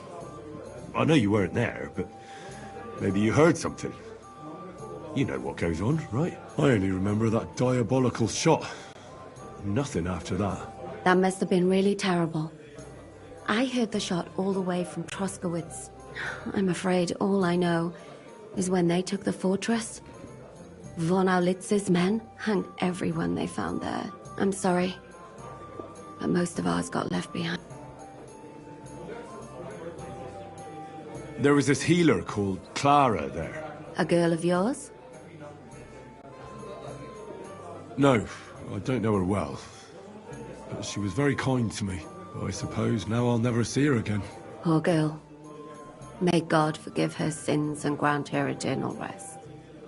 I know you weren't there, but maybe you heard something. You know what goes on, right? I only remember that diabolical shot. Nothing after that. That must have been really terrible. I heard the shot all the way from Troskowitz. I'm afraid all I know is when they took the fortress, von Aulitz's men hanged everyone they found there. I'm sorry, but most of ours got left behind. There was this healer called Clara there. A girl of yours? No, I don't know her well. But she was very kind to me. I suppose now I'll never see her again. Poor girl. May God forgive her sins and grant her eternal rest.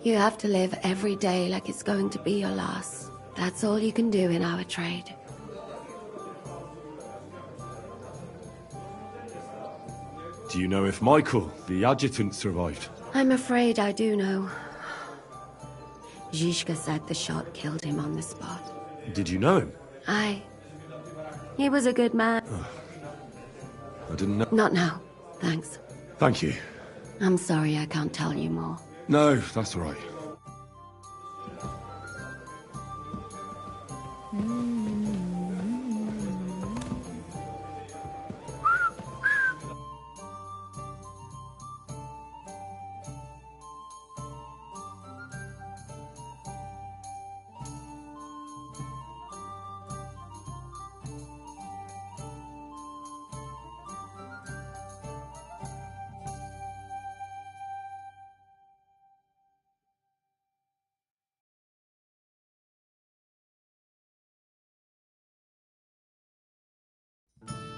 You have to live every day like it's going to be your last. That's all you can do in our trade. Do you know if Michael, the adjutant, survived? I'm afraid I do know. Zizka said the shot killed him on the spot. Did you know him? Aye. He was a good man. I didn't know. Not now, thanks. Thank you. I'm sorry I can't tell you more. No, that's all right.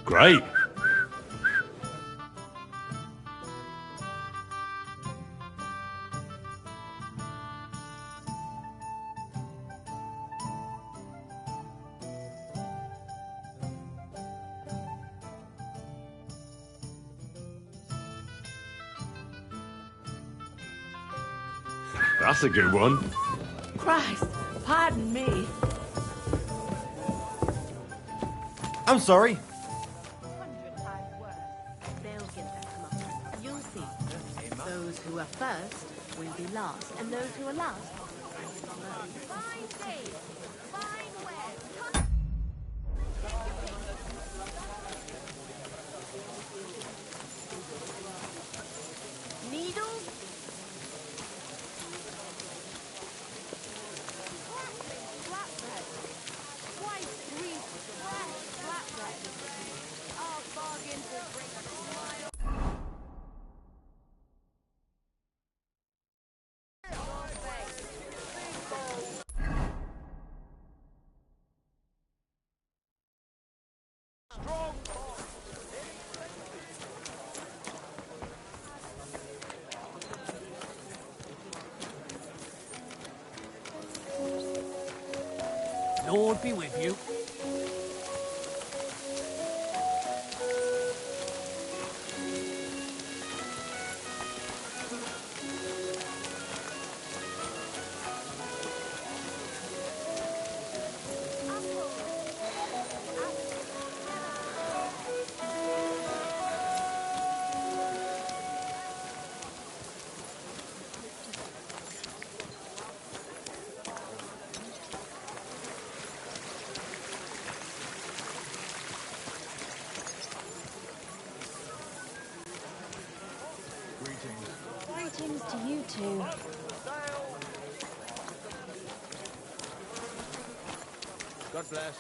Great. That's a good one. Christ, pardon me. I'm sorry. who are first will be last. And those who are last. Needles? Flatbread. Twice greased, fresh flatbread. Our bargains will bring a smile. Lord be with you. Greetings to you two. God bless.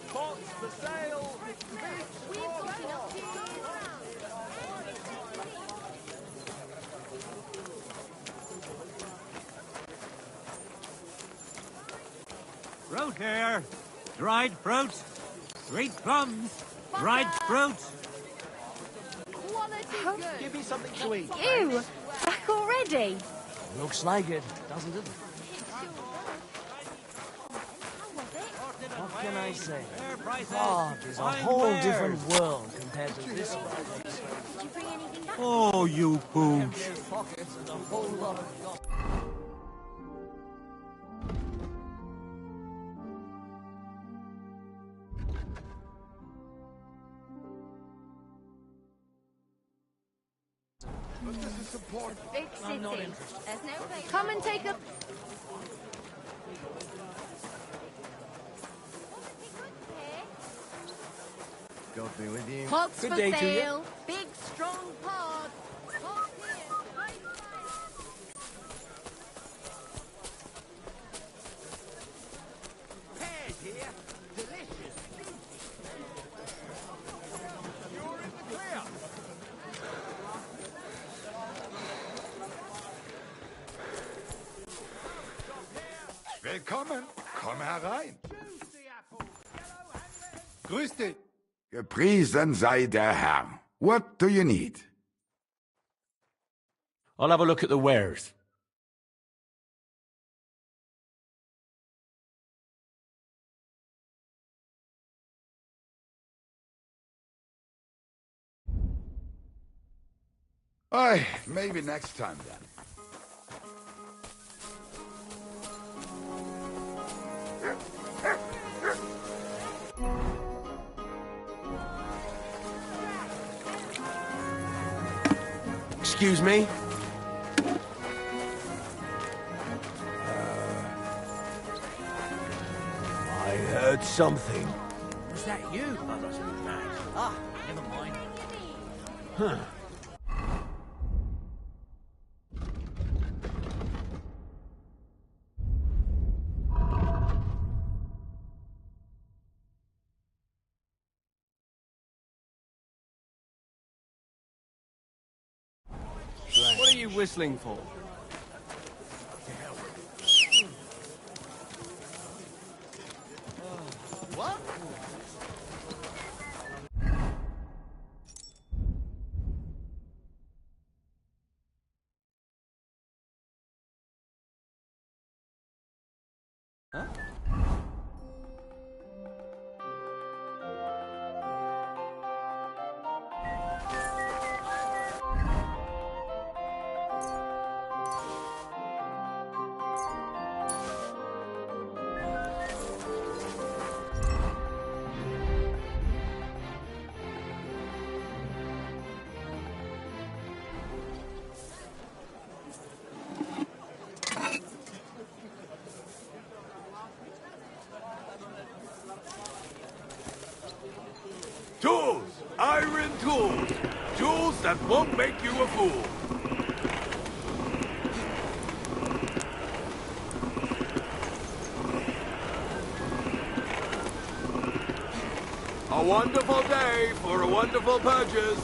Pots for sale! Fruit here. Dried fruit. Sweet plums. Dried fruit. Give me something to eat. You! Back already? Looks like it, doesn't it? What can I say? God is a whole different world compared to this one. Oh, you pooch. Pockets and a whole lot of gossip. Big I'm not city. interested. There's no place. Come and take a. God be with you. Pots Good for day to you. sale. Big strong pod. Pot here. Right Pears here. Delicious. You're in the clear. Willkommen, komm herein. Grüß dich. Gepriesen sei der Herr. What do you need? I'll have a look at the wares. Aye, maybe next time then. Excuse me? I heard something. Was that you? Oh, that's mad. Ah, never mind. Huh. What are you whistling for? What? Huh? Tools that won't make you a fool. A wonderful day for a wonderful purchase.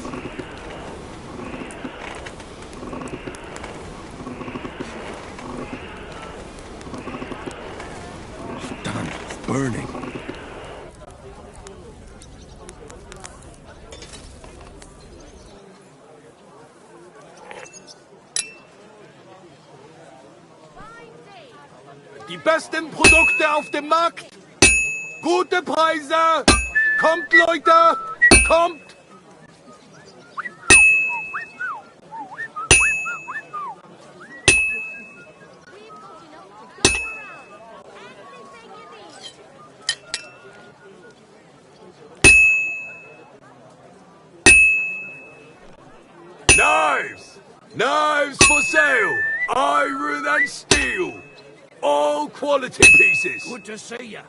It's done. It's burning. Die besten Produkte auf dem Markt. Gute Preise. Kommt, Leute! Kommt! Knives! Knives for sale! Iron and steel! All quality pieces! Good to see you.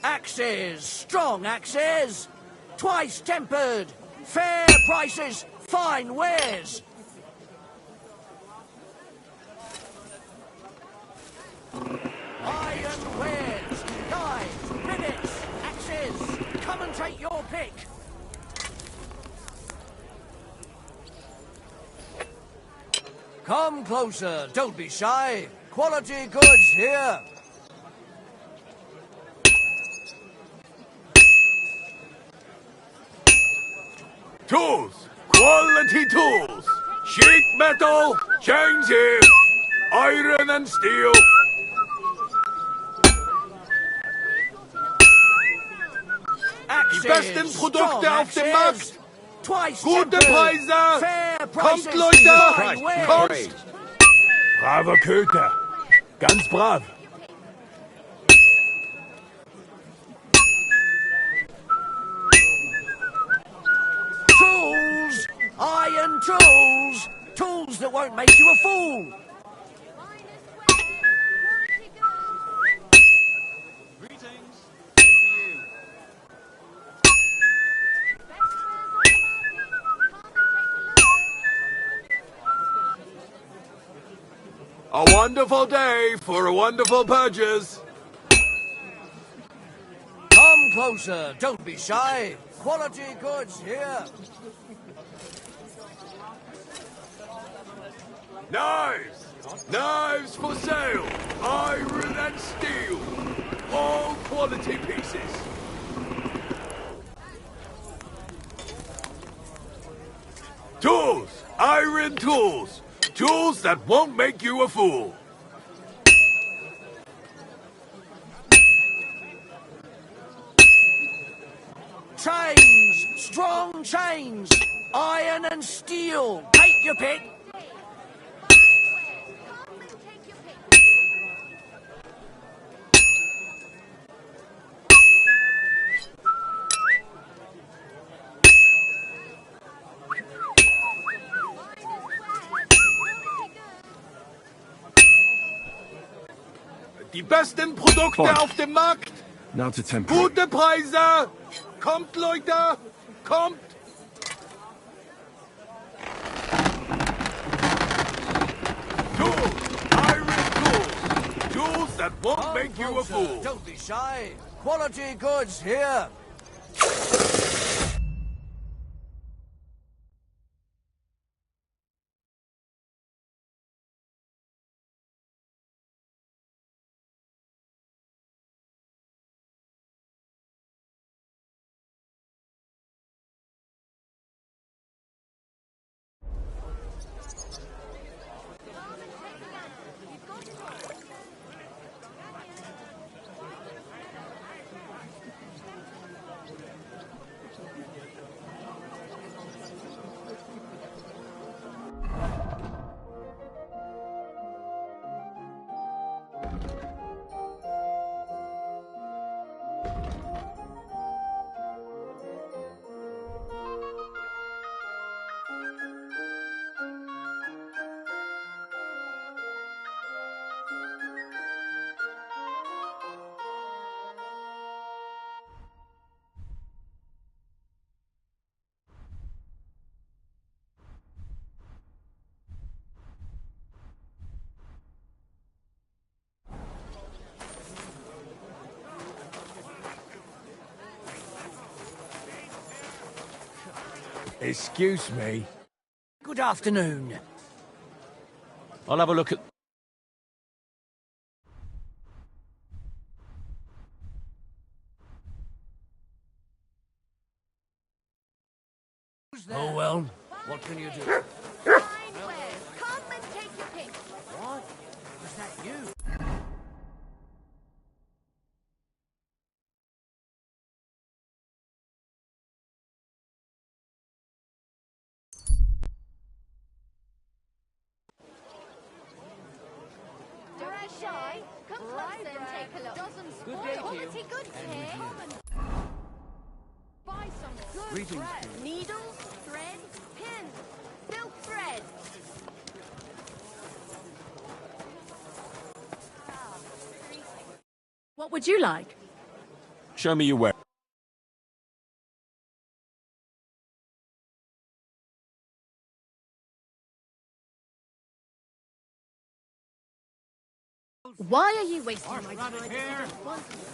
Axes, strong axes, twice tempered, fair prices, fine wares. Iron wares, knives, rivets, axes, come and take your pick. Come closer, don't be shy. Quality goods here. Tools! Quality tools! Sheet metal! Chains here! Iron and steel! Axes, Die besten Produkte auf dem Markt! Twice Gute tempered, Preise! fair Kommt, prices, Leute! fine wares. Kommt! Braver Köter! Ganz brav! Tools! Iron tools! Tools that won't make you a fool! A wonderful day for a wonderful purchase. Come closer, don't be shy. Quality goods here. Knives! Knives for sale! Iron and steel! All quality pieces! Tools! Iron tools! Tools that won't make you a fool! Chains! Strong chains! Iron and steel! Take your pick! Die besten Produkte Fine. auf dem Markt! Now to temper. Gute Preise! Kommt, Leute! Kommt! Tools! Iron tools! Tools that won't make you a fool! Don't be shy. Quality goods here. Excuse me. Good afternoon. I'll have a look at... Oh well, what can you do? Fine wares. Come and take your pick. What? Was that you? Don't be shy. Come closer and take a look. Doesn't Good day to spoil. you. Quality goods here. Come and buy some good Greetings. thread. Needles, thread, pins, silk thread. What would you like? Show me your wares. Why are you wasting my Horseradish time? here.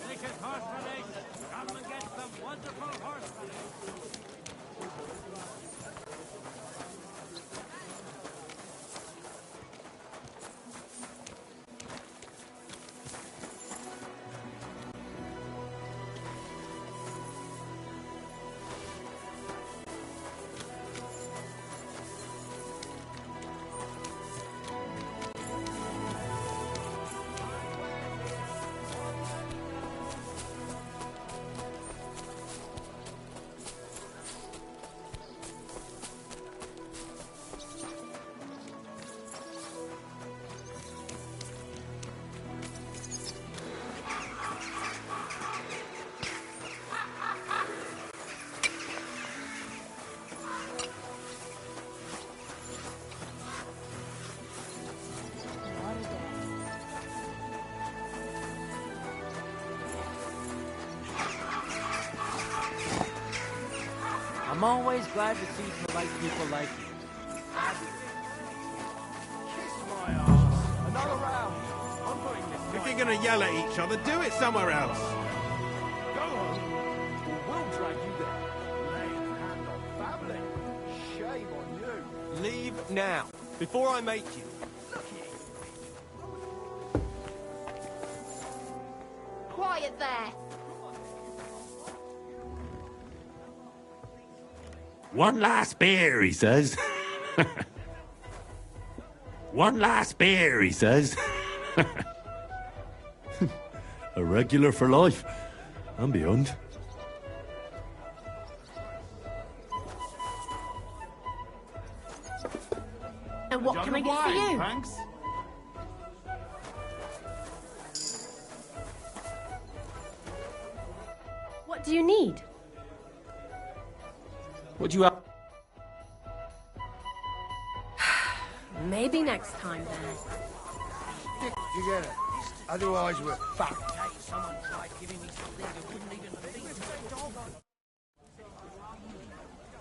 Delicious horseradish. Come and get some wonderful horseradish. I'm always glad to see polite people like you. Another round. I'm putting this. If you're gonna yell at each other, do it somewhere else. Go home, or we'll drag you there. Laying hand on family. Shame on you. Leave now, before I make you. Quiet there. One last beer, he says. One last beer, he says. A regular for life and beyond. And what can I get for you? Thanks. What do you need? What do you have? Maybe next time then. Stick together. Otherwise we're fucked. Someone tried giving me something you wouldn't even think.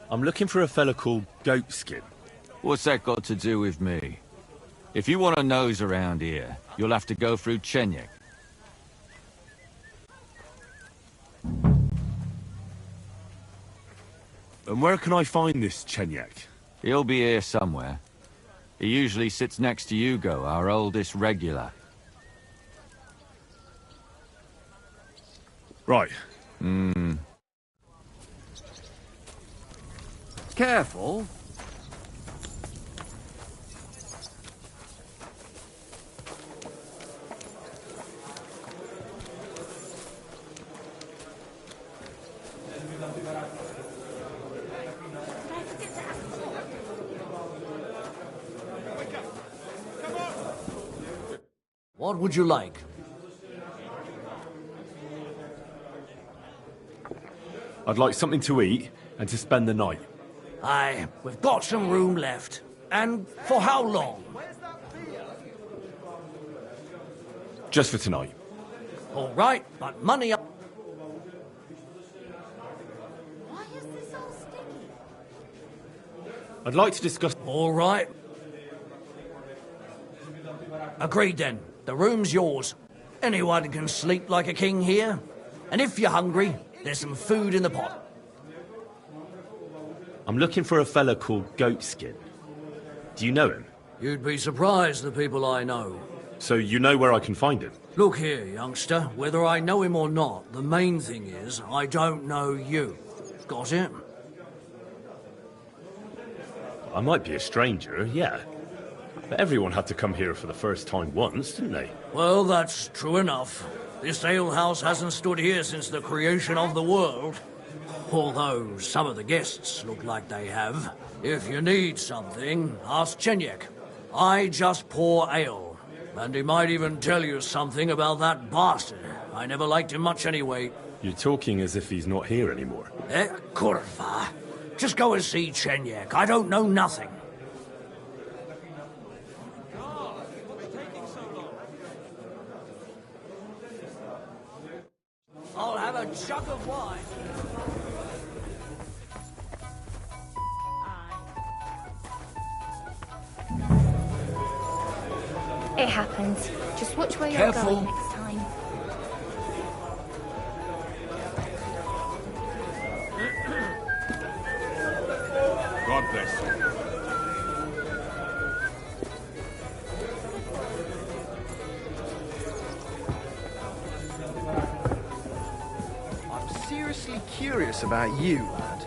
I'm looking for a fella called Goatskin. What's that got to do with me? If you want a nose around here, you'll have to go through Chenyek. And where can I find this Chenyek? He'll be here somewhere. He usually sits next to Hugo, our oldest regular. Right. Careful. What would you like? I'd like something to eat and to spend the night. Aye, we've got some room left. And for how long? Just for tonight. All right, but money up. Why is this all sticky? I'd like to discuss... All right. Agreed then. The room's yours. Anyone can sleep like a king here. And if you're hungry, there's some food in the pot. I'm looking for a fella called Goatskin. Do you know him? You'd be surprised, the people I know. So you know where I can find him? Look here, youngster. Whether I know him or not, the main thing is I don't know you. Got it? I might be a stranger, yeah. But everyone had to come here for the first time once, didn't they? Well, that's true enough. This alehouse hasn't stood here since the creation of the world. Although some of the guests look like they have. If you need something, ask Chenyek. I just pour ale. And he might even tell you something about that bastard. I never liked him much anyway. You're talking as if he's not here anymore. Kurva. Just go and see Chenyek. I don't know nothing. I'll have a jug of wine. It happens. Just watch where Careful. you're going next time. God bless you. I'm seriously curious about you, lad.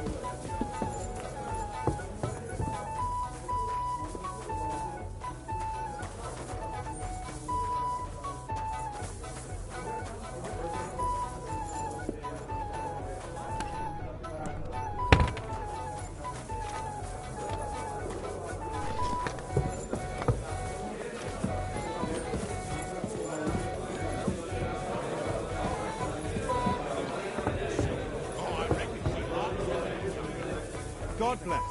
God bless.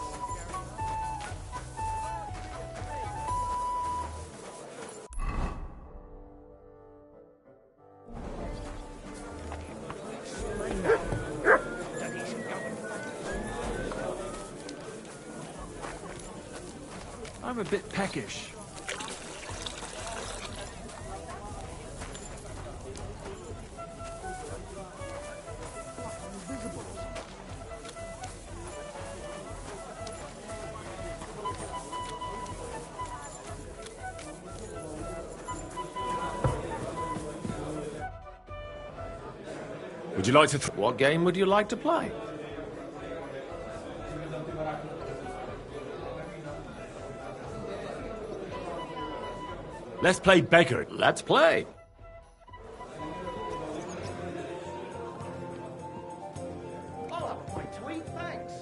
I'm a bit peckish. Would you like to... What game would you like to play? Let's play beggar. Let's play. I'll have a bite to eat, thanks.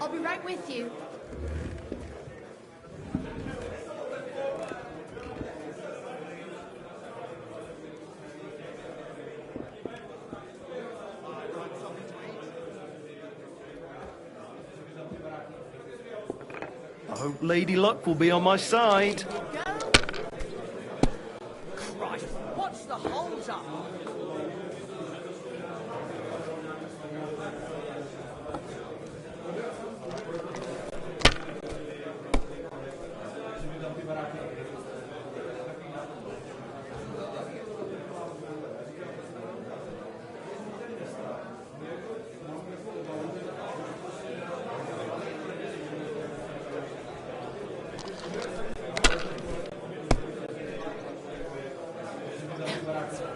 I'll be right with you. I hope Lady Luck will be on my side. Christ, what's the hold up?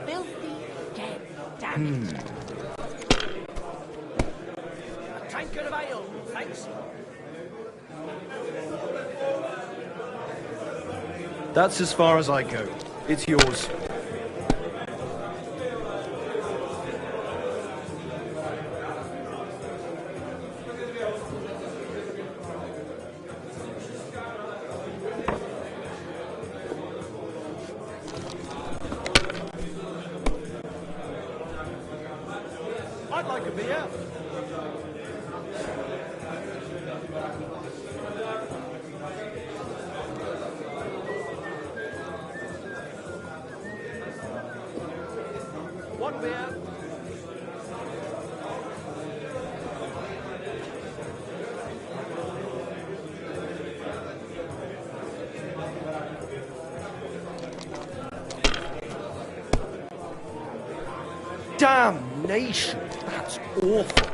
Filthy. Get down. A tankard of ale, thanks. That's as far as I go. It's yours. I'd like a beer. One beer. Damnation! That's awful.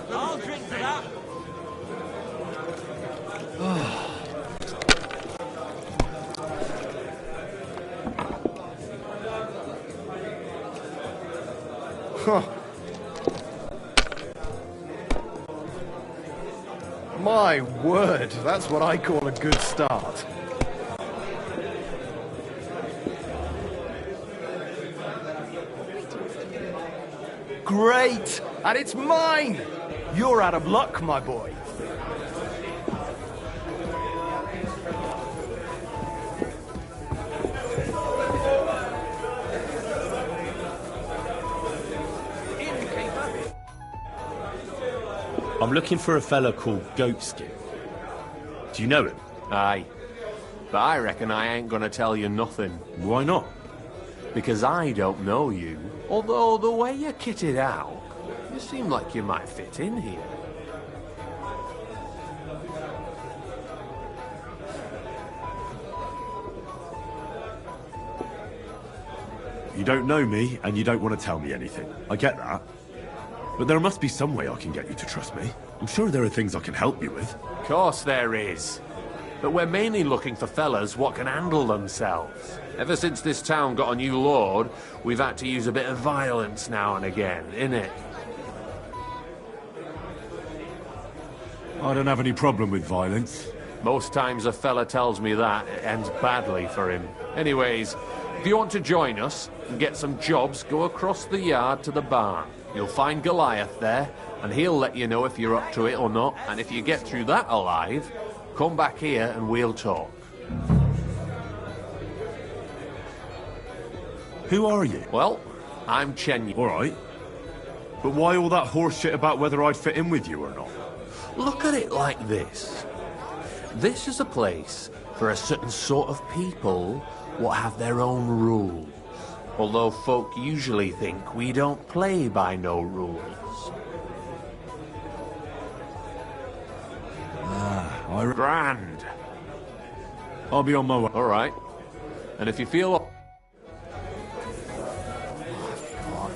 I'll drink to that. Huh. My word, that's what I call a good start. Great! And it's mine! You're out of luck, my boy. I'm looking for a fella called Goatskin. Do you know him? Aye. But I reckon I ain't gonna tell you nothing. Why not? Because I don't know you. Although the way you're kitted out, you seem like you might fit in here. You don't know me, and you don't want to tell me anything. I get that. But there must be some way I can get you to trust me. I'm sure there are things I can help you with. Of course there is. But we're mainly looking for fellas what can handle themselves. Ever since this town got a new lord, we've had to use a bit of violence now and again, innit? I don't have any problem with violence. Most times a fella tells me that, it ends badly for him. Anyways, if you want to join us and get some jobs, go across the yard to the barn. You'll find Goliath there, and he'll let you know if you're up to it or not. And if you get through that alive, come back here and we'll talk. Who are you? Well, I'm Chen. All right. But why all that horse shit about whether I'd fit in with you or not? Look at it like this. This is a place for a certain sort of people what have their own rules. Although folk usually think we don't play by no rules. Grand. I'll be on my way. All right. And if you feel...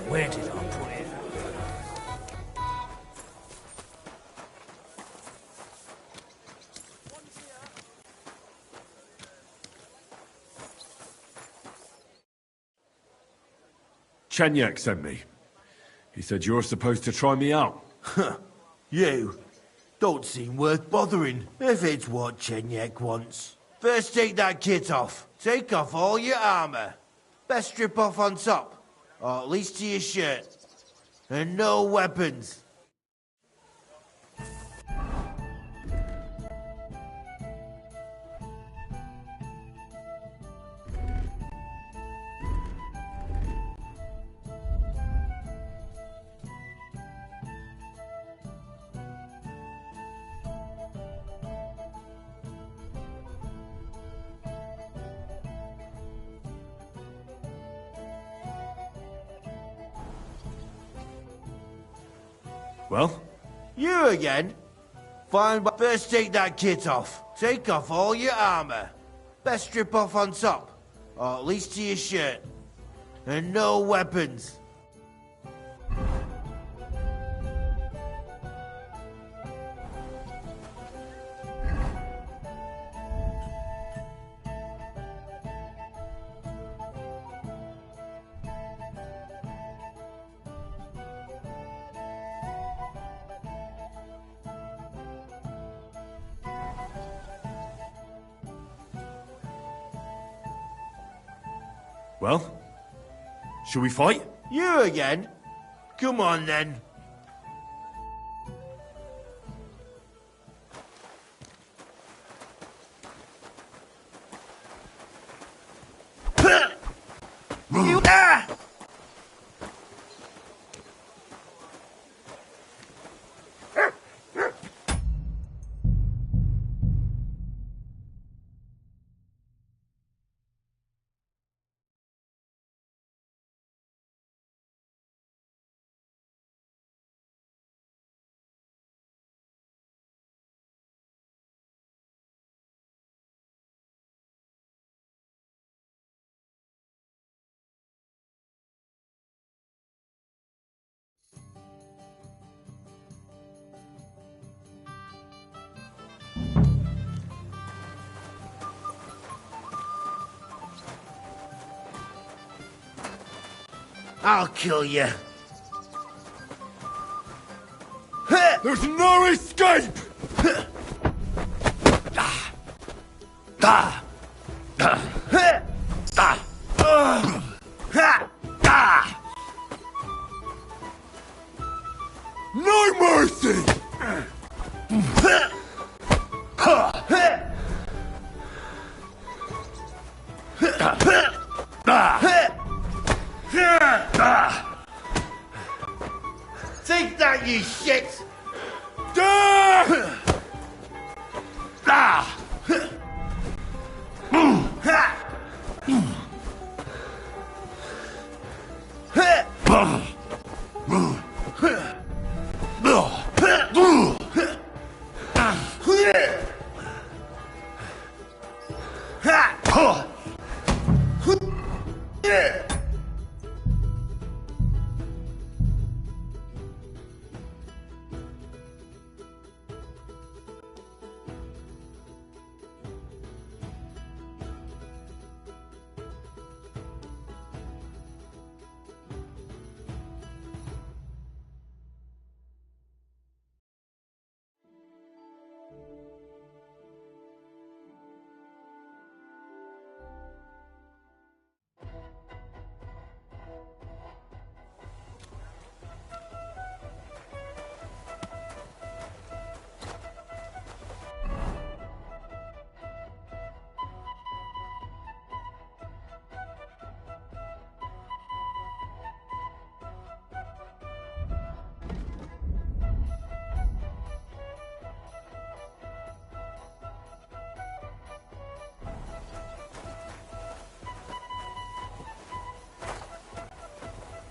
Where did I put it? Chenyek sent me. He said you're supposed to try me out. You? Don't seem worth bothering, if it's what Chenyek wants. First take that kit off. Take off all your armour. Best strip off on top, or at least to your shirt. And no weapons. Well? You again? Fine, but first take that kit off. Take off all your armour. Best strip off on top, or at least to your shirt. And no weapons. Well? Shall we fight? You again? Come on then. You I'll kill you. There's no escape! No mercy! Take that, you shit!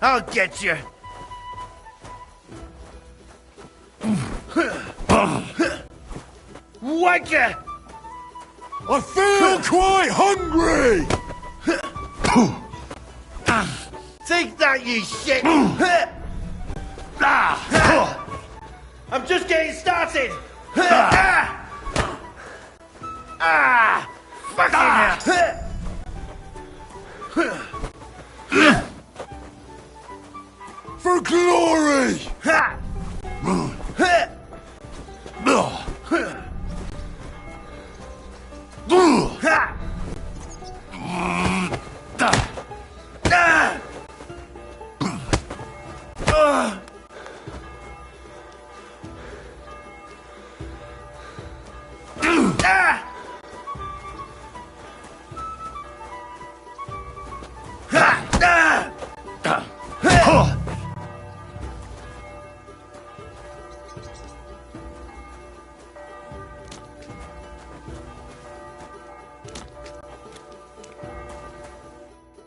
I'll get you. Whacker! I feel quite hungry! Take that, you shit! I'm just getting started! Fucking hell! For glory!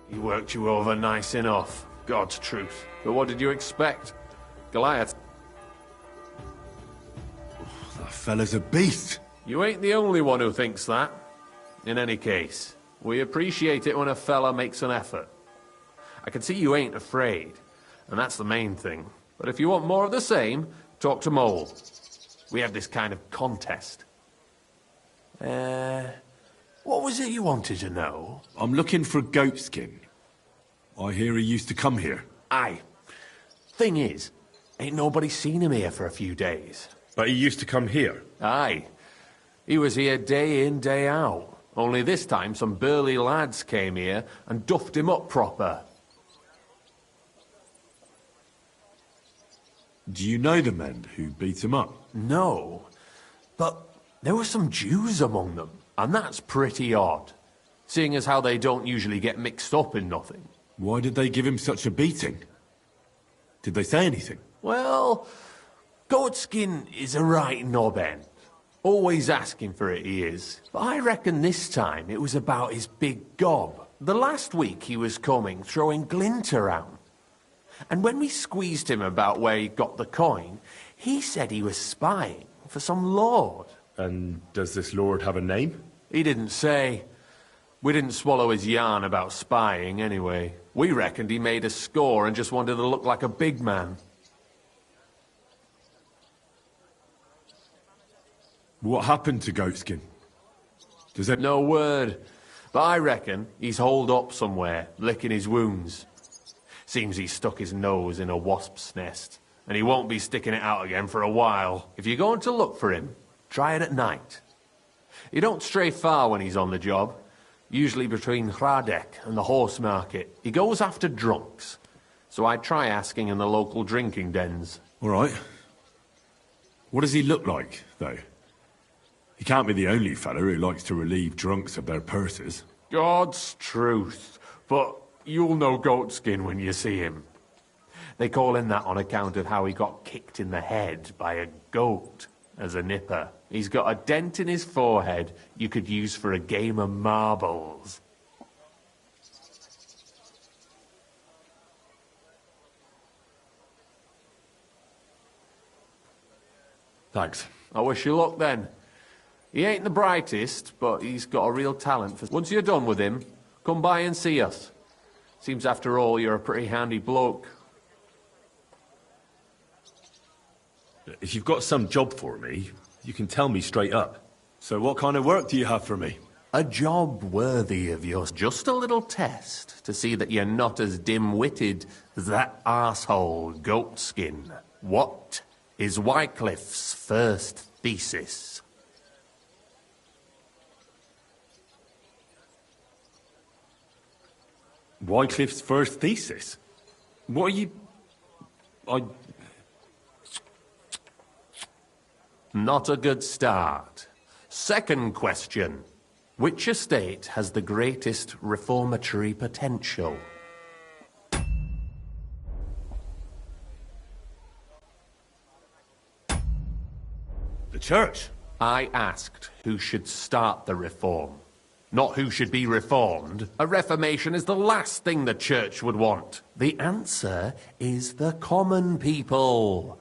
He worked you over nice enough, God's truth. But what did you expect? Goliath. That fella's a beast. You ain't the only one who thinks that. In any case, we appreciate it when a fella makes an effort. I can see you ain't afraid, and that's the main thing. But if you want more of the same, talk to Mole. We have this kind of contest. What was it you wanted to know? I'm looking for Goatskin. I hear he used to come here. Aye. Thing is, ain't nobody seen him here for a few days. But he used to come here? Aye. He was here day in, day out. Only this time some burly lads came here and duffed him up proper. Do you know the men who beat him up? No. But there were some Jews among them, and that's pretty odd. Seeing as how they don't usually get mixed up in nothing. Why did they give him such a beating? Did they say anything? Well, Goatskin is a right knob-end. Always asking for it, he is. But I reckon this time it was about his big gob. The last week he was coming, throwing glint around. And when we squeezed him about where he got the coin, he said he was spying for some lord. And does this lord have a name? He didn't say. We didn't swallow his yarn about spying, anyway. We reckoned he made a score and just wanted to look like a big man. What happened to Goatskin? Does it... No word. But I reckon he's holed up somewhere, licking his wounds. Seems he stuck his nose in a wasp's nest, and he won't be sticking it out again for a while. If you're going to look for him, try it at night. You don't stray far when he's on the job. Usually between Hradec and the horse market. He goes after drunks. So I try asking in the local drinking dens. All right. What does he look like, though? He can't be the only fella who likes to relieve drunks of their purses. God's truth. But you'll know Goatskin when you see him. They call him that on account of how he got kicked in the head by a goat as a nipper. He's got a dent in his forehead you could use for a game of marbles. Thanks. I wish you luck then. He ain't the brightest, but he's got a real talent for... Once you're done with him, come by and see us. Seems after all you're a pretty handy bloke. If you've got some job for me, you can tell me straight up. So what kind of work do you have for me? A job worthy of yours. Just a little test to see that you're not as dim-witted as that arsehole Goatskin. What is Wycliffe's first thesis? Wycliffe's first thesis? What are you... Not a good start. Second question. Which estate has the greatest reformatory potential? The church. I asked who should start the reform, not who should be reformed. A reformation is the last thing the church would want. The answer is the common people.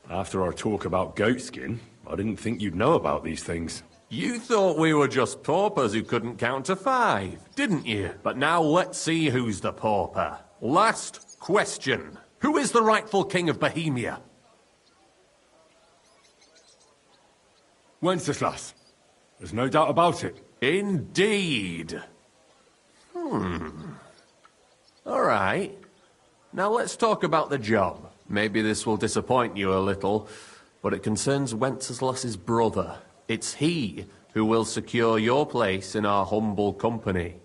After our talk about Goatskin, I didn't think you'd know about these things. You thought we were just paupers who couldn't count to 5, didn't you? But now let's see who's the pauper. Last question. Who is the rightful king of Bohemia? Wenceslas. There's no doubt about it. Indeed. All right. Now let's talk about the job. Maybe this will disappoint you a little, but it concerns Wenceslas's brother. It's he who will secure your place in our humble company.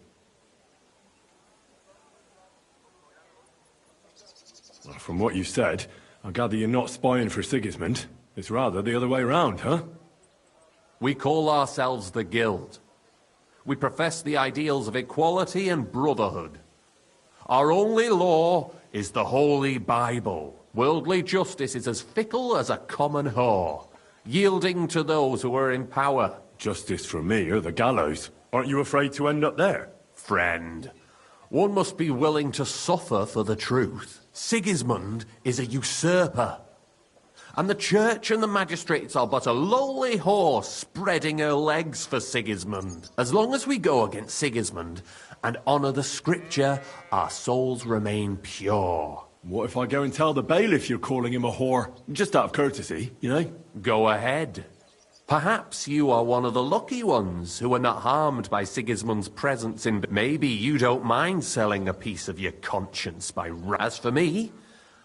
Well, from what you said, I gather you're not spying for Sigismund. It's rather the other way round, huh? We call ourselves the Guild. We profess the ideals of equality and brotherhood. Our only law is the Holy Bible. Worldly justice is as fickle as a common whore, yielding to those who are in power. Justice for me or the gallows. Aren't you afraid to end up there? Friend, one must be willing to suffer for the truth. Sigismund is a usurper. And the church and the magistrates are but a lowly whore spreading her legs for Sigismund. As long as we go against Sigismund and honour the scripture, our souls remain pure. What if I go and tell the bailiff you're calling him a whore? Just out of courtesy, you know? Go ahead. Perhaps you are one of the lucky ones who are not harmed by Sigismund's presence in... Maybe you don't mind selling a piece of your conscience by... As for me,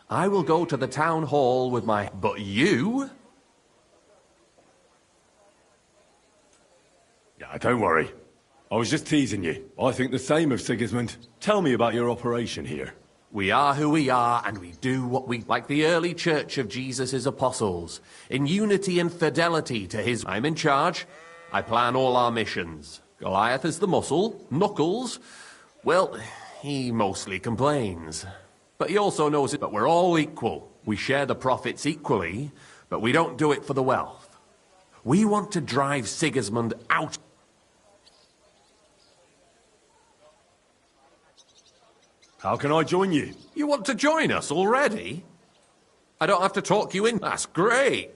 I will go to the town hall with my... But you? Yeah, don't worry. I was just teasing you. I think the same of Sigismund. Tell me about your operation here. We are who we are, and we do what we... Like the early church of Jesus' apostles, in unity and fidelity to his... I'm in charge. I plan all our missions. Goliath is the muscle. Knuckles, well, he mostly complains. But he also knows it. But we're all equal. We share the profits equally, but we don't do it for the wealth. We want to drive Sigismund out. How can I join you? You want to join us already? I don't have to talk you in. That's great.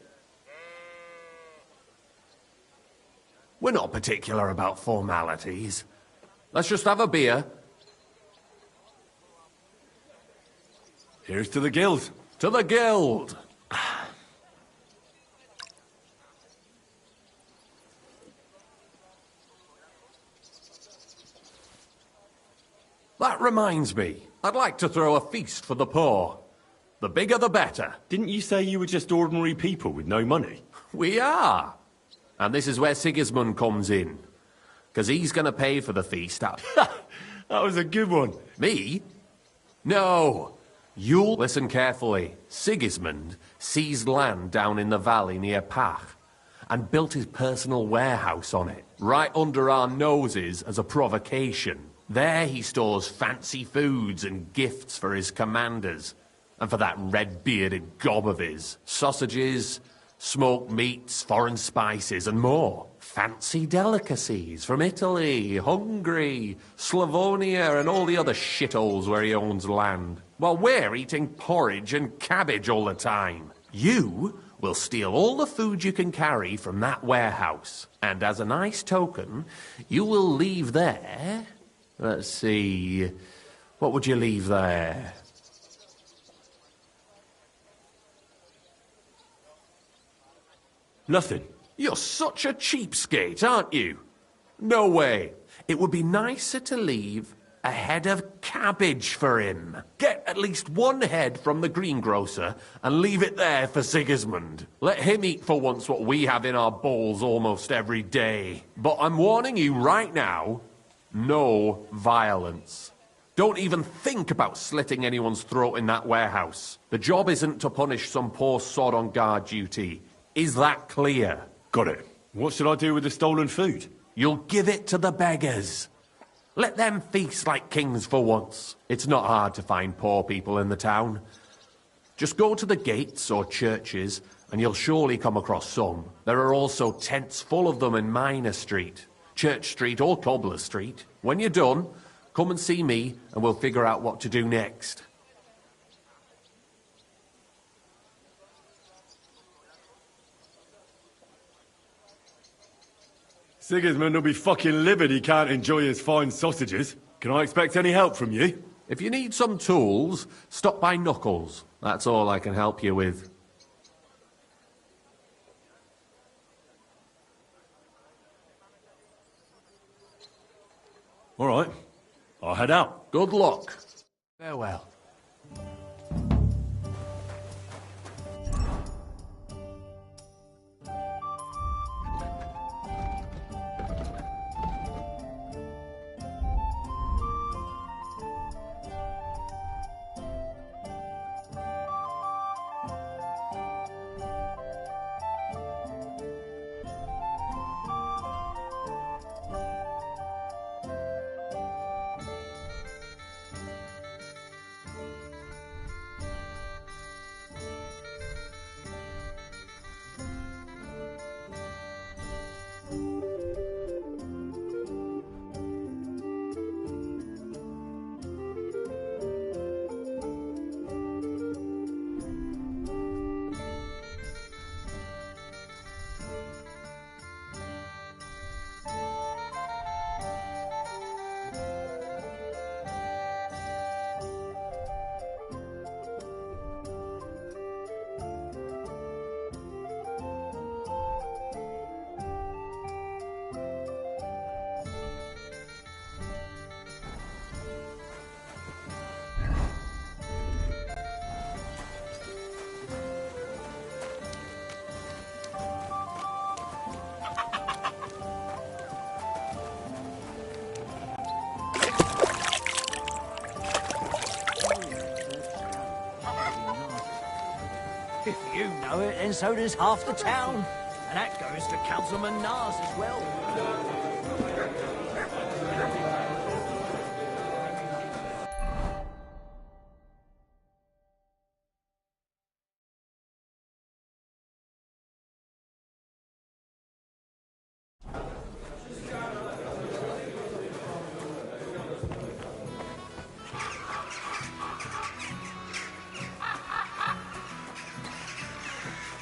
We're not particular about formalities. Let's just have a beer. Here's to the Guild. To the Guild. That reminds me. I'd like to throw a feast for the poor. The bigger the better. Didn't you say you were just ordinary people with no money? We are. And this is where Sigismund comes in. Because he's going to pay for the feast. That was a good one. Me? No. You'll listen carefully. Sigismund seized land down in the valley near Pach and built his personal warehouse on it, right under our noses as a provocation. There he stores fancy foods and gifts for his commanders, and for that red-bearded gob of his. Sausages, smoked meats, foreign spices, and more. Fancy delicacies from Italy, Hungary, Slavonia, and all the other shitholes where he owns land. While we're eating porridge and cabbage all the time. You will steal all the food you can carry from that warehouse. And as a nice token, you will leave there... Let's see... What would you leave there? Nothing. You're such a cheapskate, aren't you? No way. It would be nicer to leave a head of cabbage for him. Get at least one head from the greengrocer and leave it there for Sigismund. Let him eat for once what we have in our bowls almost every day. But I'm warning you right now, no violence. Don't even think about slitting anyone's throat in that warehouse. The job isn't to punish some poor sod on guard duty. Is that clear? Got it. What should I do with the stolen food? You'll give it to the beggars. Let them feast like kings for once. It's not hard to find poor people in the town. Just go to the gates or churches and you'll surely come across some. There are also tents full of them in Minor Street, Church Street or Cobbler Street. When you're done, come and see me and we'll figure out what to do next. Sigismund will be fucking livid he can't enjoy his fine sausages. Can I expect any help from you? If you need some tools, stop by Knuckles. That's all I can help you with. All right. I'll head out. Good luck. Farewell. If you know it, then so does half the town. And that goes to Councilman Nars as well.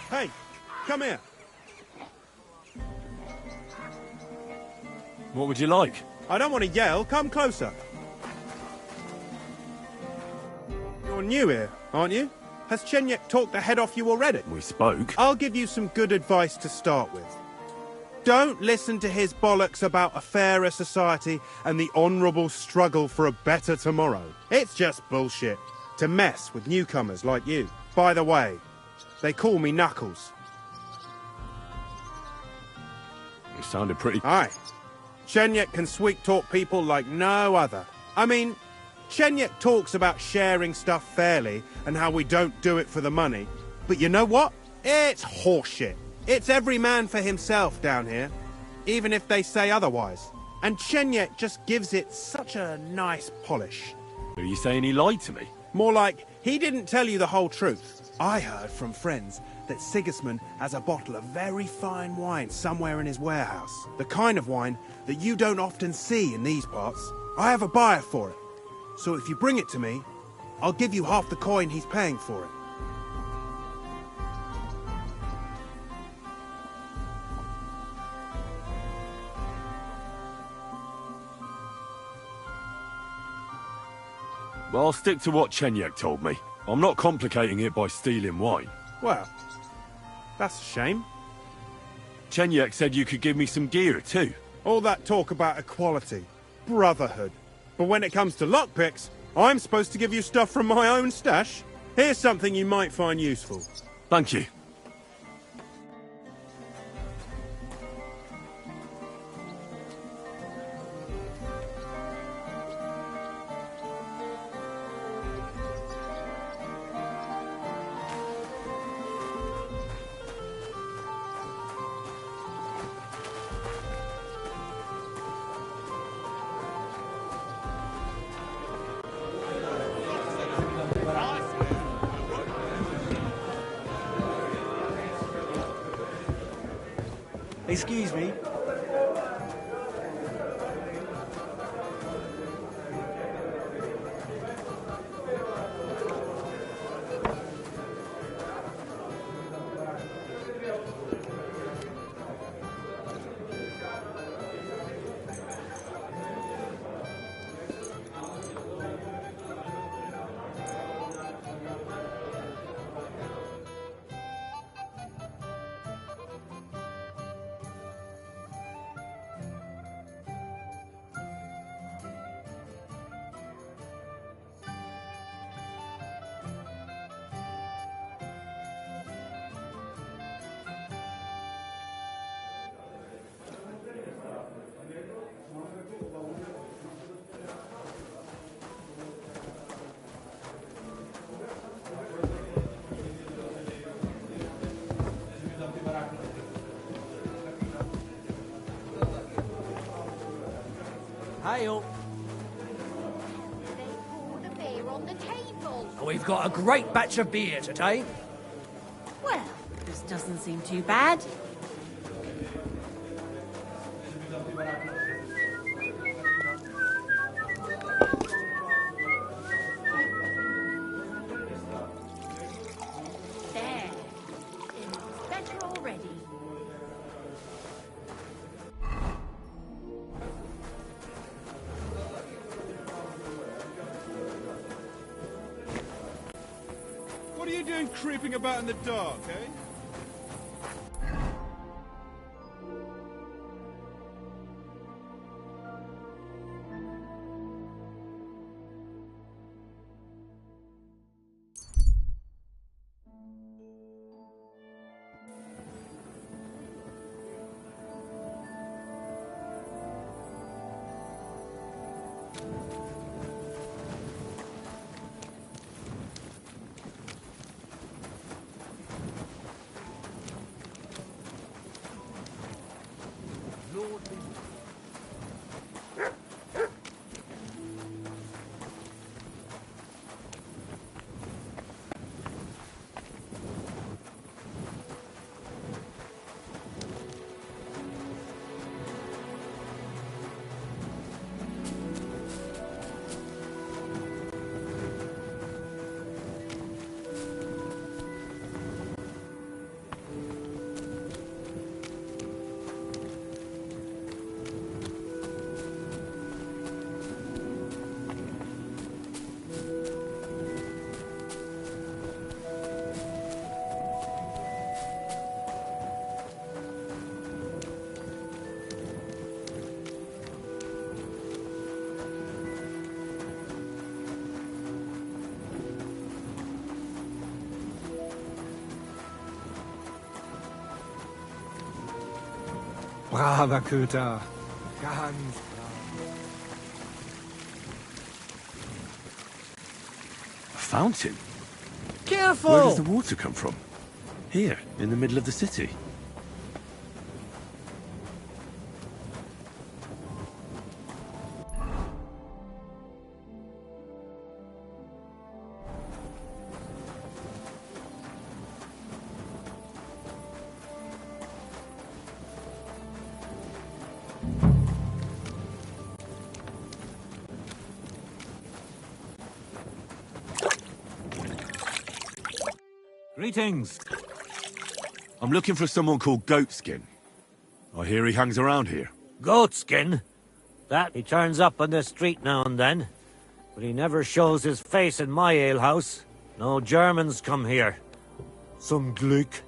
Hey, come here. What would you like? I don't want to yell. Come closer. You're new here, aren't you? Has Chenyek talked the head off you already? We spoke. I'll give you some good advice to start with. Don't listen to his bollocks about a fairer society and the honourable struggle for a better tomorrow. It's just bullshit to mess with newcomers like you. By the way, they call me Knuckles. You sounded pretty... Aye. Chenyek can sweet-talk people like no other. I mean, Chenyek talks about sharing stuff fairly and how we don't do it for the money. But you know what? It's horseshit. It's every man for himself down here, even if they say otherwise. And Chenyek just gives it such a nice polish. Are you saying he lied to me? More like, he didn't tell you the whole truth. I heard from friends that Sigismund has a bottle of very fine wine somewhere in his warehouse. The kind of wine that you don't often see in these parts. I have a buyer for it. So if you bring it to me, I'll give you half the coin he's paying for it. Well, I'll stick to what Chenyek told me. I'm not complicating it by stealing wine. Well, that's a shame. Chenyek said you could give me some gear, too. All that talk about equality, brotherhood. But when it comes to lockpicks, I'm supposed to give you stuff from my own stash. Here's something you might find useful. Thank you. Excuse me. Hail. They poured the beer on the table. We've got a great batch of beer today. Well, this doesn't seem too bad. There. It's better already. What are you doing creeping about in the dark, eh? Braver Köter. Ganz A fountain? Careful! Where does the water come from? Here, in the middle of the city. Greetings. I'm looking for someone called Goatskin. I hear he hangs around here. Goatskin? That he turns up on the street now and then. But he never shows his face in my alehouse. No Germans come here. Some Glück.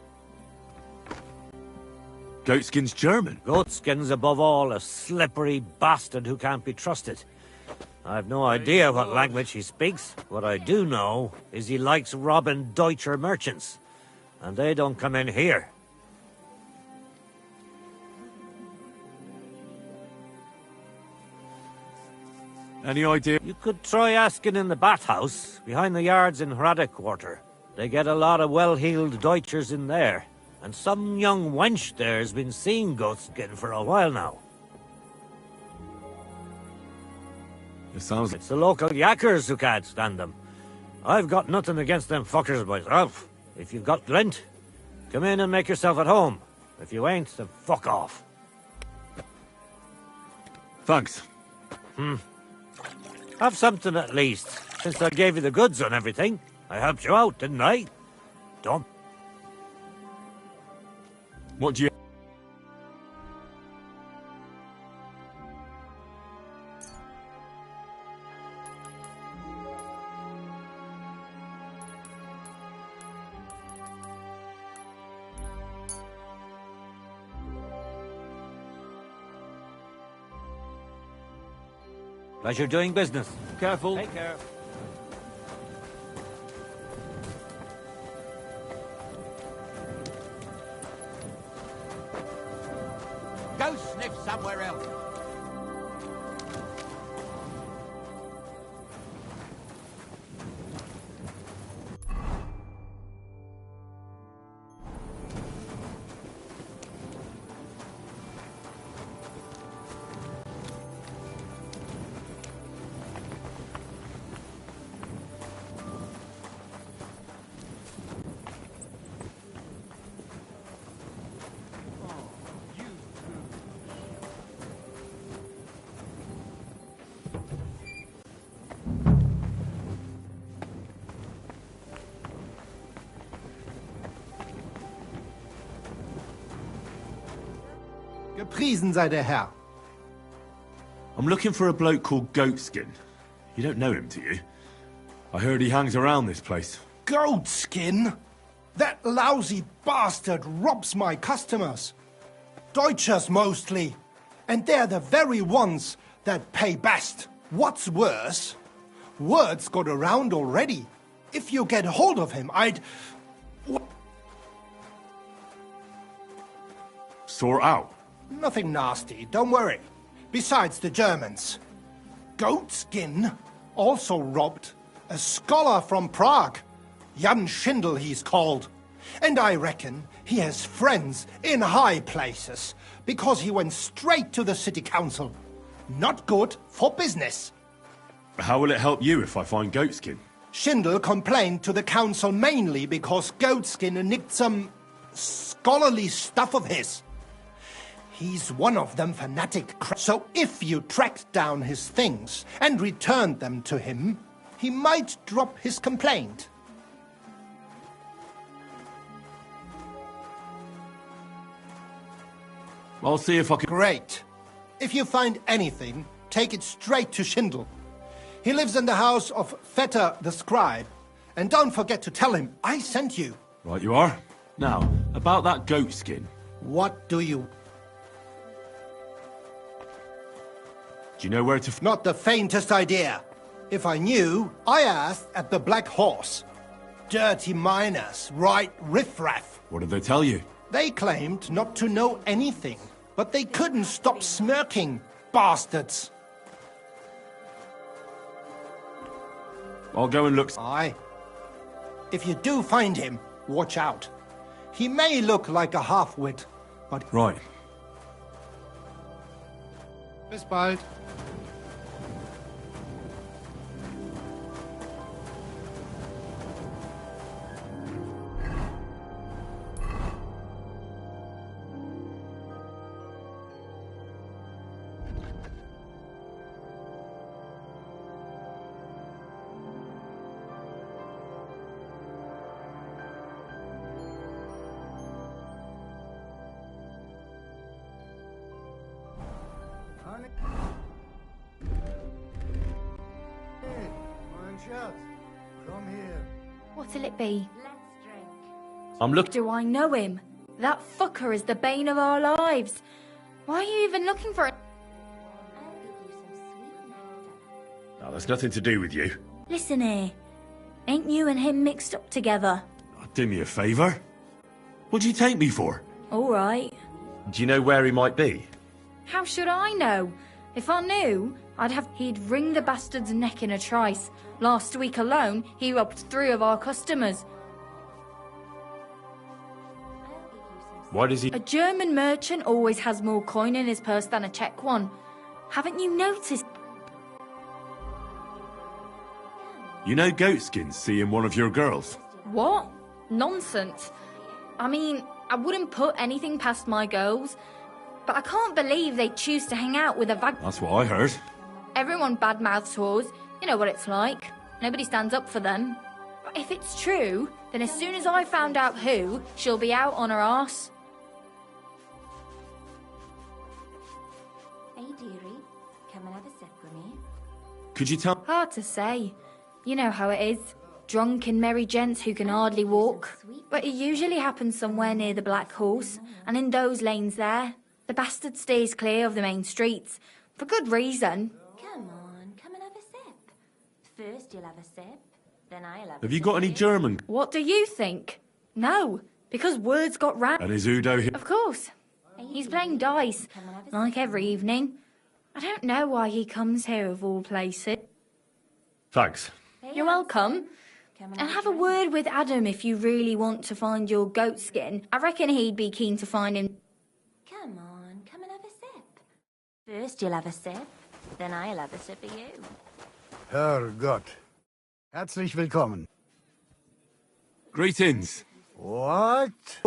Goatskin's German? Goatskin's above all a slippery bastard who can't be trusted. I've no idea what language he speaks. What I do know is he likes robbing Deutscher merchants. And they don't come in here. Any idea? You could try asking in the bathhouse, behind the yards in Hrada Quarter. They get a lot of well-heeled Deutschers in there. And some young wench there's been seeing Goatskin for a while now. It sounds... It's the local yakkers who can't stand them. I've got nothing against them fuckers myself. If you've got glint, come in and make yourself at home. If you ain't, then fuck off. Thanks. Have something at least, since I gave you the goods on everything. I helped you out, didn't I? Don't. What do you... Pleasure doing business. Careful. Take care. Go sniff somewhere else. Gepriesen sei der Herr. I'm looking for a bloke called Goatskin. You don't know him, do you? I heard he hangs around this place. Goatskin? That lousy bastard robs my customers. Deutschers mostly. And they're the very ones that pay best. What's worse, word's got around already. If you get hold of him, I'd... Sort out. Nothing nasty, don't worry. Besides the Germans. Goatskin also robbed a scholar from Prague. Jan Schindel he's called. And I reckon he has friends in high places, because he went straight to the city council. Not good for business. How will it help you if I find Goatskin? Schindel complained to the council mainly because Goatskin nicked some scholarly stuff of his. He's one of them fanatic so if you tracked down his things and returned them to him, he might drop his complaint. I'll see if I can... Great. If you find anything, take it straight to Schindel. He lives in the house of Vetter the scribe. And don't forget to tell him I sent you. Right you are. Now, about that Goatskin. What do you... Do you know where to... Not the faintest idea. If I knew, I asked at the Black Horse. Dirty miners, right riffraff. What did they tell you? They claimed not to know anything. But they couldn't stop smirking, bastards. I'll go and look. Aye. If you do find him, watch out. He may look like a half-wit, but... Right. Bis bald. Hey, mein Schatz, come here. What'll it be? I'm looking. Do I know him? That fucker is the bane of our lives. Why are you even looking for it? No, that's nothing to do with you. Listen here. Ain't you and him mixed up together? Do me a favour. What do you take me for? All right. Do you know where he might be? How should I know? If I knew, he'd wring the bastard's neck in a trice. Last week alone, he robbed 3 of our customers. Why does he... A German merchant always has more coin in his purse than a Czech one. Haven't you noticed? You know Goatskin's seeing one of your girls? What? Nonsense. I mean, I wouldn't put anything past my girls, but I can't believe they choose to hang out with a vag... That's what I heard. Everyone badmouths whores. You know what it's like. Nobody stands up for them. But if it's true, then as soon as I found out who, she'll be out on her arse. Hey, dearie. Come and have a sip with me. Could you tell... Hard to say. You know how it is. Drunk and merry gents who can hardly walk. But it usually happens somewhere near the Black Horse, and in those lanes there. The bastard stays clear of the main streets. For good reason. Come on, come and have a sip. First you'll have a sip, then I'll have a Have you got any German? What do you think? No, because words got round. And is Udo here? Of course. He's playing dice, like every evening. I don't know why he comes here of all places. Thanks. You're welcome. And have a word with Adam if you really want to find your goat skin. I reckon he'd be keen to find him. Come on, come and have a sip. First you'll have a sip, then I'll have a sip of you. Herrgott. Herzlich willkommen. Greetings. What?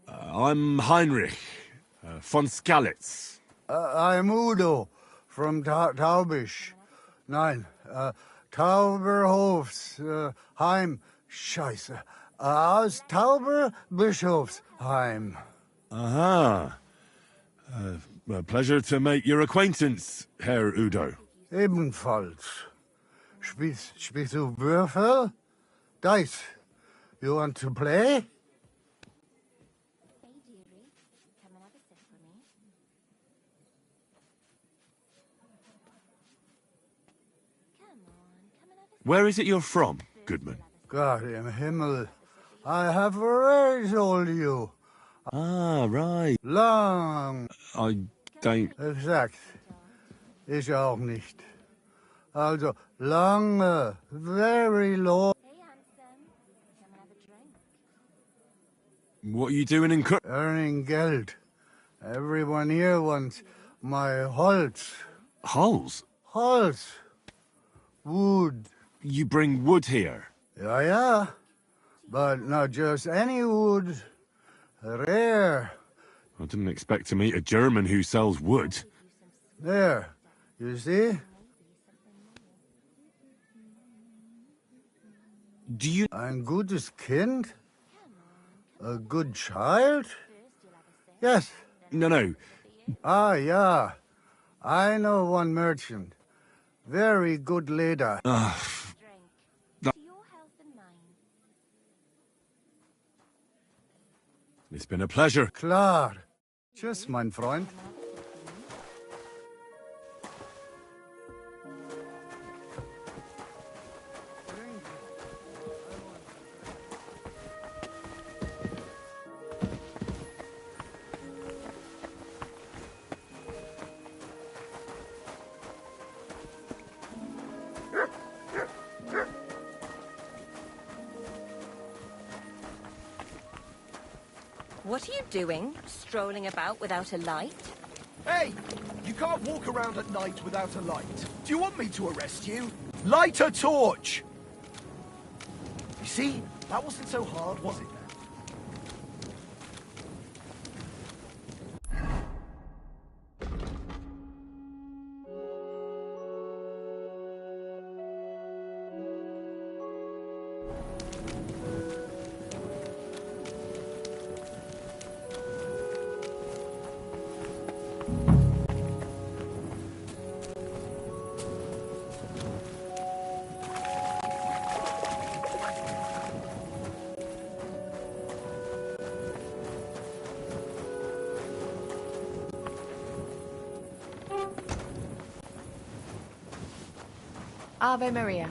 I'm Heinrich, von Skalitz. I'm Udo, from Taubisch. Nein, Tauberhofs, Heim. Scheiße. Aus Tauberbischofsheim. Aha. A pleasure to make your acquaintance, Herr Udo. Ebenfalls. Spielst du Würfel? Dice. You want to play? Where is it you're from, Goodman? God im Himmel. I have already told you. Ah, right. Lang. I don't... Exakt. Ich auch nicht. Also, lange, very long. What are you doing in Earning Geld. Everyone here wants my Holz. Holes? Holz. Wood. You bring wood here? Yeah. But not just any wood. Rare. I didn't expect to meet a German who sells wood. There. You see? Do you... Ein gutes Kind? A good child? Yes. No. Ah, yeah. I know one merchant. Very good leder. It's been a pleasure. Klar. Tschüss, mein Freund. What are you doing? Strolling about without a light? Hey! You can't walk around at night without a light. Do you want me to arrest you? Light a torch! You see? That wasn't so hard, was it? Ave Maria.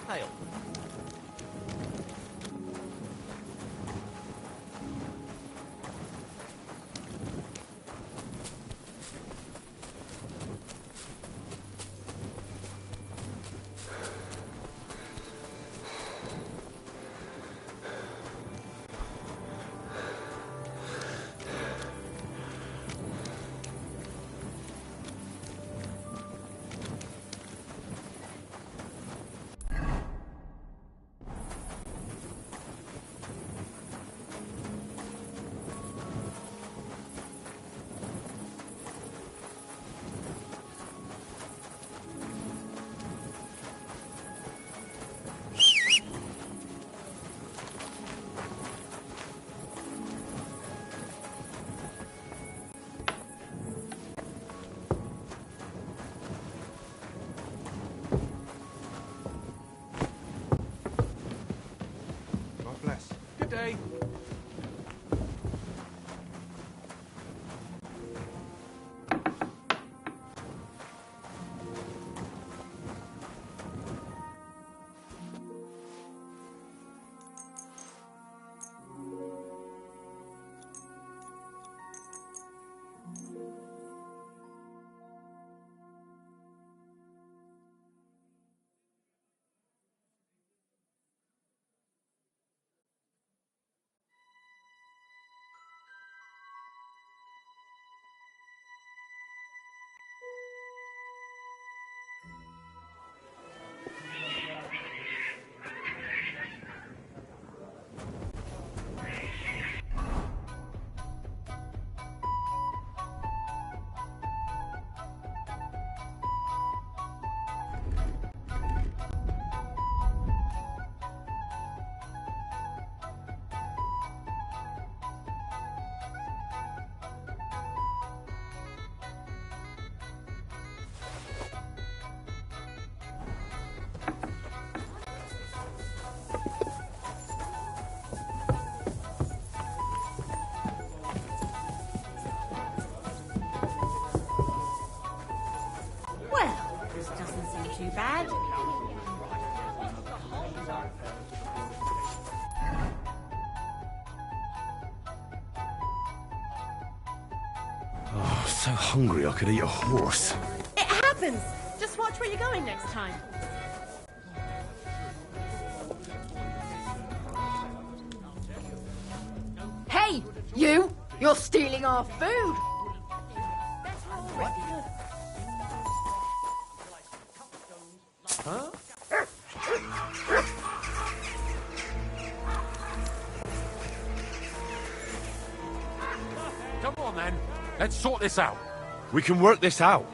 Hail. God bless. Good day. Well, this doesn't seem too bad. Oh, so hungry I could eat a horse. It happens! Just watch where you're going next time. Hey, you! You're stealing our food! Huh? then. Let's sort this out. We can work this out.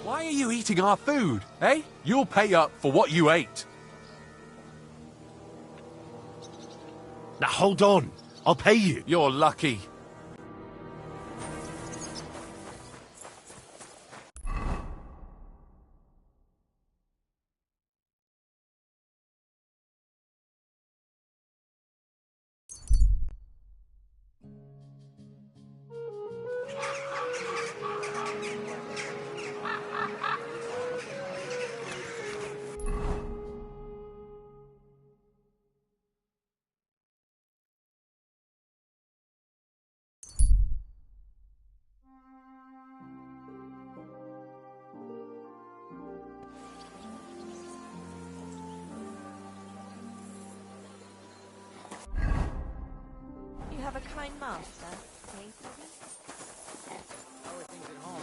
Why are you eating our food, eh? You'll pay up for what you ate. Now hold on. I'll pay you. You're lucky. You have a kind master, eh? How are things at home?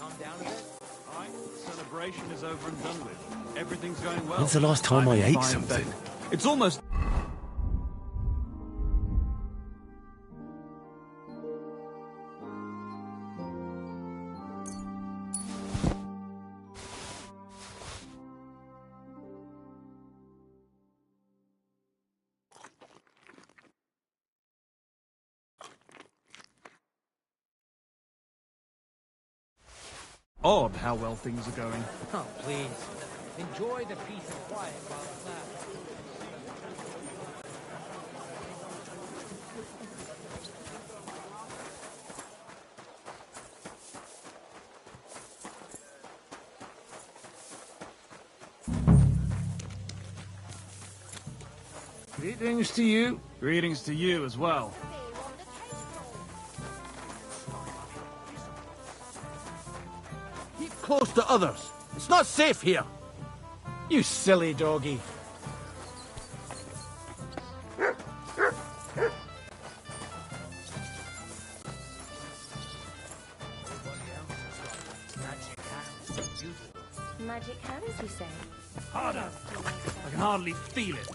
Calm down a bit? All right, the celebration is over and done with. Everything's going well. When's the last time I ate Fine, something? but it's almost... Odd how well things are going. Oh, please. Enjoy the peace and quiet while it's lasts. Greetings to you. Greetings to you as well. Keep close to others. It's not safe here. You silly doggy. Magic hands, you say? Harder. I can hardly feel it.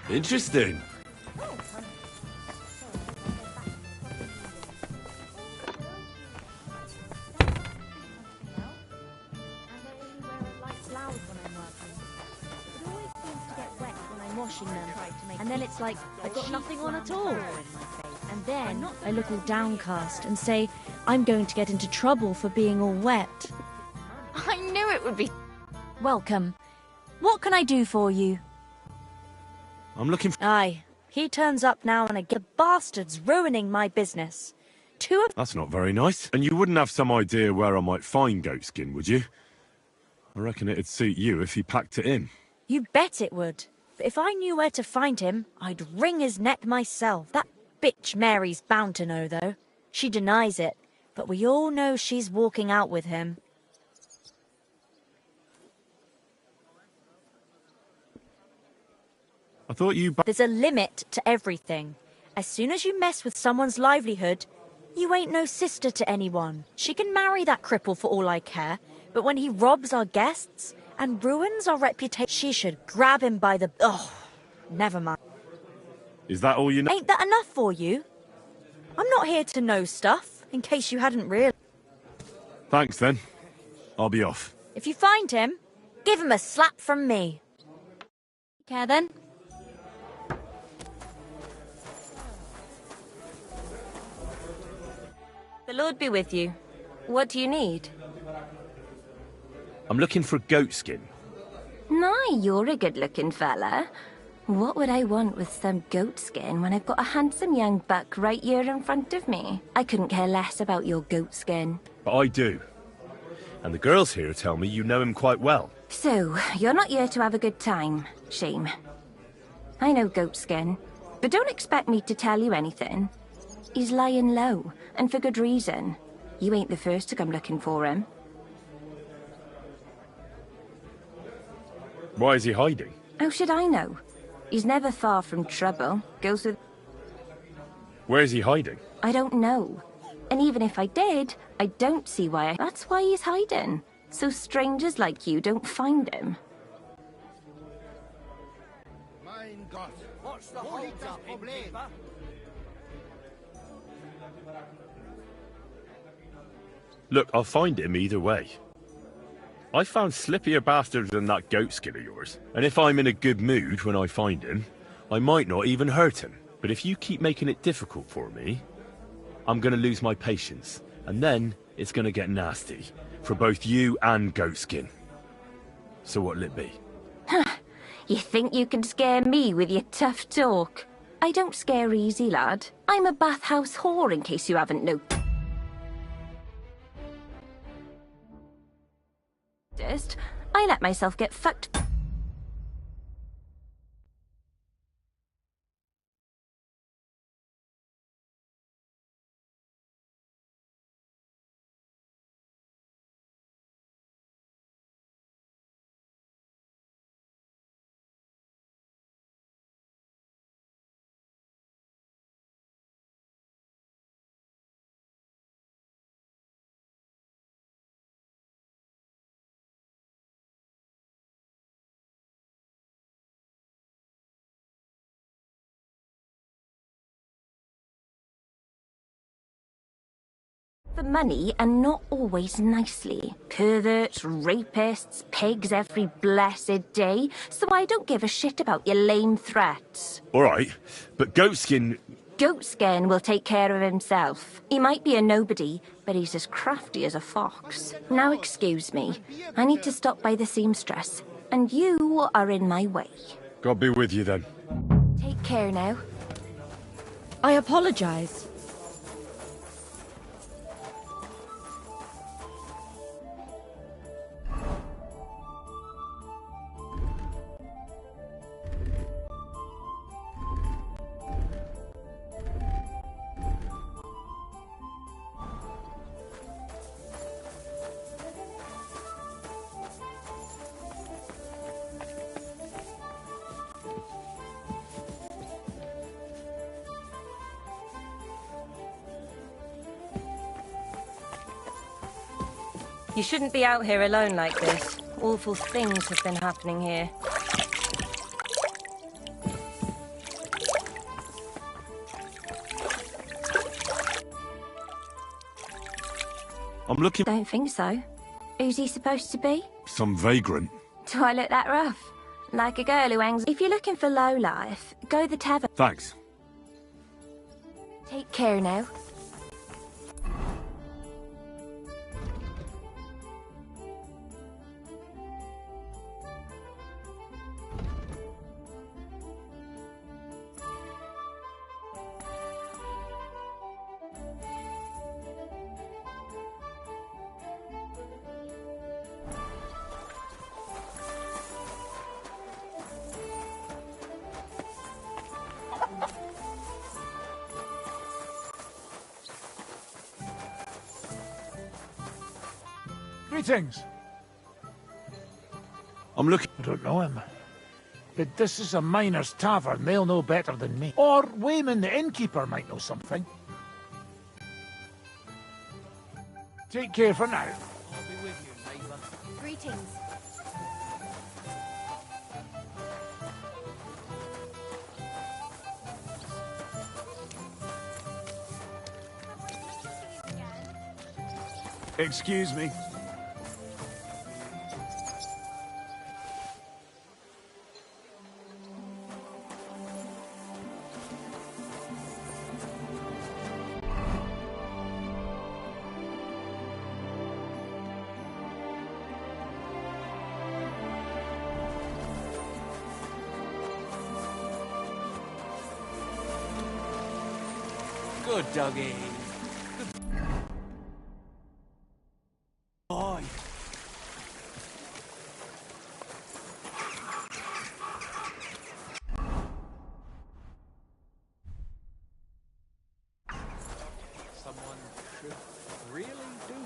Interesting. And then it's like, I've got nothing on at all. And then I look all downcast and say, I'm going to get into trouble for being all wet. I knew it would be... Welcome. What can I do for you? I'm looking for... Aye, he turns up now and again. The bastard's ruining my business. Two of... That's not very nice. And you wouldn't have some idea where I might find Goatskin, would you? I reckon it'd suit you if he packed it in. You bet it would. But if I knew where to find him, I'd wring his neck myself. That bitch Mary's bound to know, though. She denies it, but we all know she's walking out with him. I thought you... There's a limit to everything. As soon as you mess with someone's livelihood, you ain't no sister to anyone. She can marry that cripple for all I care, but when he robs our guests and ruins our reputation, she should grab him by the... Oh, never mind. Is that all you know? Ain't that enough for you? I'm not here to know stuff, in case you hadn't realized. Thanks, then. I'll be off. If you find him, give him a slap from me. Care then? The Lord be with you. What do you need? I'm looking for Goatskin. My, you're a good-looking fella. What would I want with some goat skin when I've got a handsome young buck right here in front of me? I couldn't care less about your goat skin. But I do. And the girls here tell me you know him quite well. So, you're not here to have a good time, Shame. I know goat skin. But don't expect me to tell you anything. He's lying low, and for good reason. You ain't the first to come looking for him. Why is he hiding? How should I know? He's never far from trouble. Goes with... Where's he hiding? I don't know. And even if I did, I don't see why. That's why he's hiding. So strangers like you don't find him. Mein Gott. What's the hold-up, Problem? Look, I'll find him either way. I found slippier bastards than that goatskin of yours. And if I'm in a good mood when I find him, I might not even hurt him. But if you keep making it difficult for me, I'm gonna lose my patience. And then it's gonna get nasty. For both you and Goatskin. So what'll it be? You think you can scare me with your tough talk? I don't scare easy, lad. I'm a bathhouse whore, in case you haven't noticed. I let myself get fucked. The money, and not always nicely. Perverts, rapists, pigs every blessed day, so I don't give a shit about your lame threats. Alright, but Goatskin... Goatskin will take care of himself. He might be a nobody, but he's as crafty as a fox. Now excuse me, I need to stop by the seamstress, and you are in my way. God be with you then. Take care now. I apologize. You shouldn't be out here alone like this. Awful things have been happening here. I'm looking... Don't think so. Who's he supposed to be? Some vagrant. Do I look that rough? Like a girl who hangs... If you're looking for low life, go the tavern. Thanks. Take care now. Greetings. I'm looking... I don't know him. But this is a miner's tavern. They'll know better than me. Or Wayman the innkeeper might know something. Take care for now. I'll be with you, neighbor. Greetings. Excuse me. Good doggy. Boy.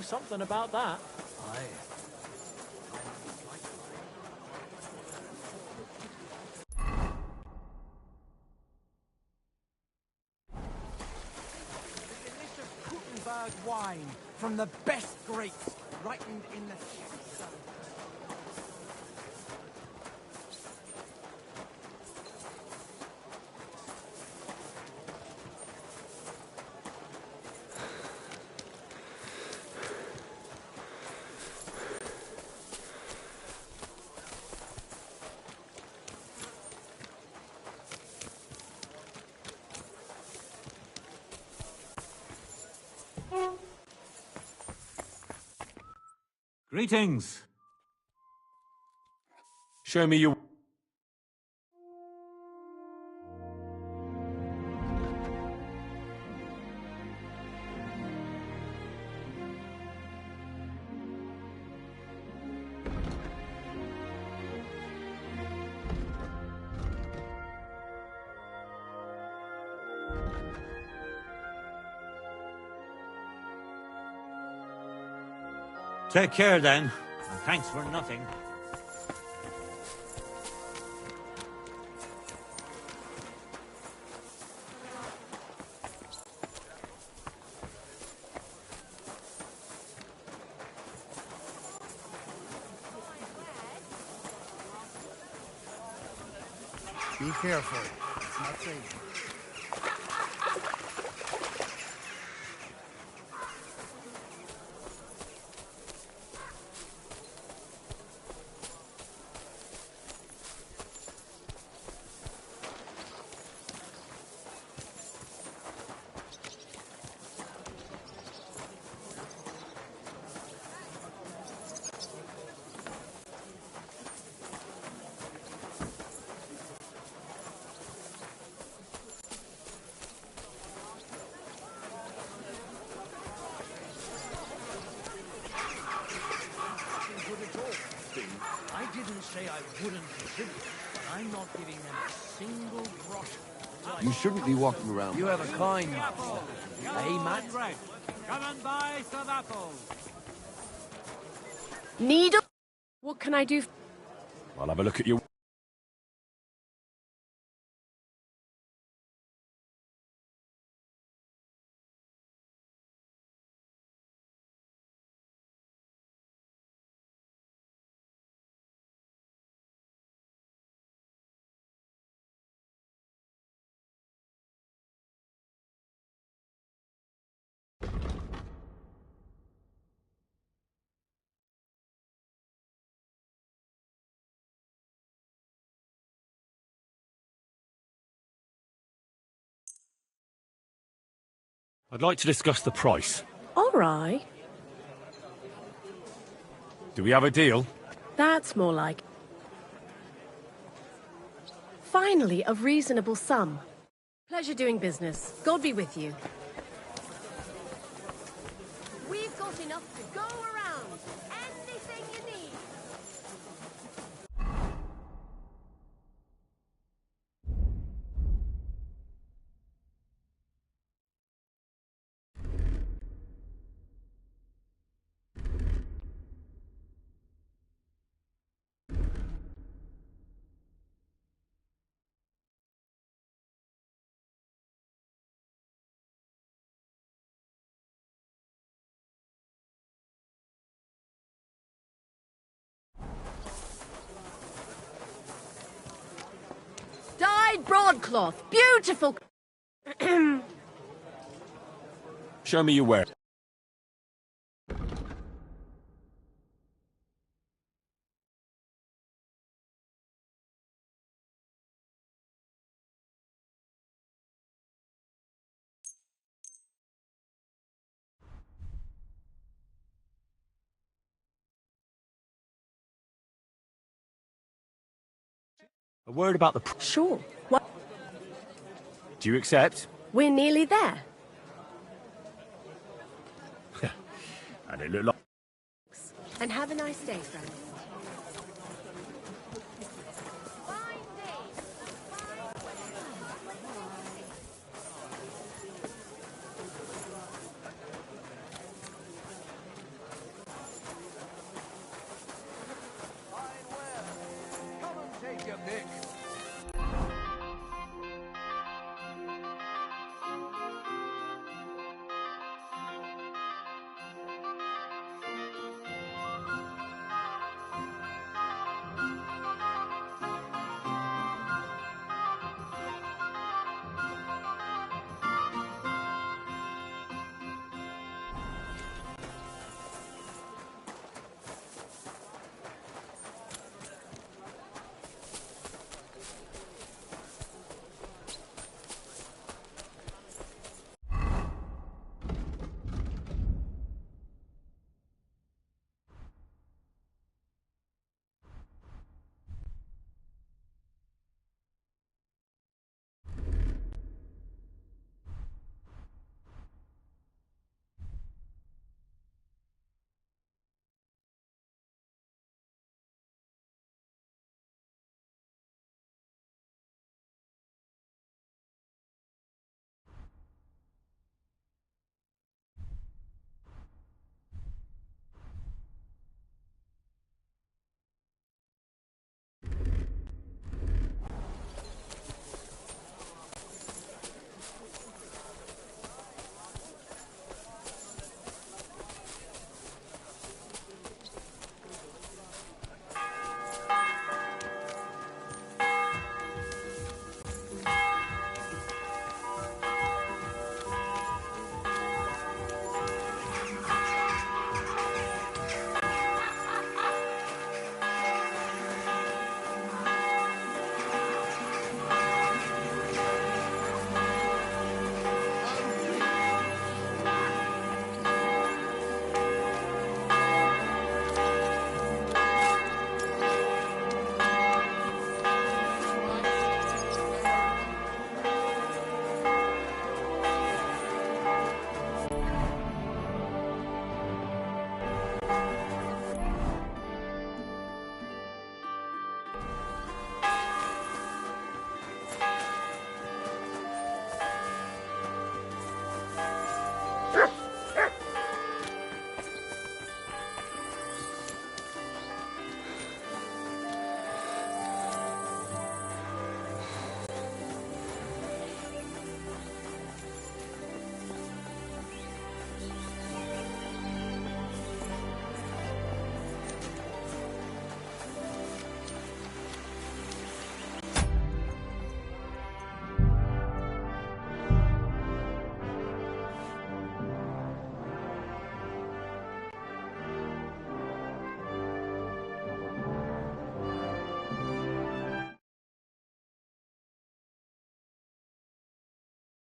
something about that. Aye. Delicious Kuttenberg wine from the best grapes, ripened in the sun. Greetings. Show me your... Take care then, and thanks for nothing. Be careful. It's not safe. I didn't say I wouldn't contribute, but I'm not giving them a single grosh. You shouldn't be walking around. You have a kind master. Hey, Matt? Come and buy some apples. Needle? What can I do? I'll have a look at your... I'd like to discuss the price. All right. Do we have a deal? That's more like... Finally, a reasonable sum. Pleasure doing business. God be with you. We've got enough to go around. Anything you need. Dyed broadcloth. Beautiful. Show me your wear. A word about the... Sure. What? Do you accept? We're nearly there. And it looked like... And have a nice day, friends.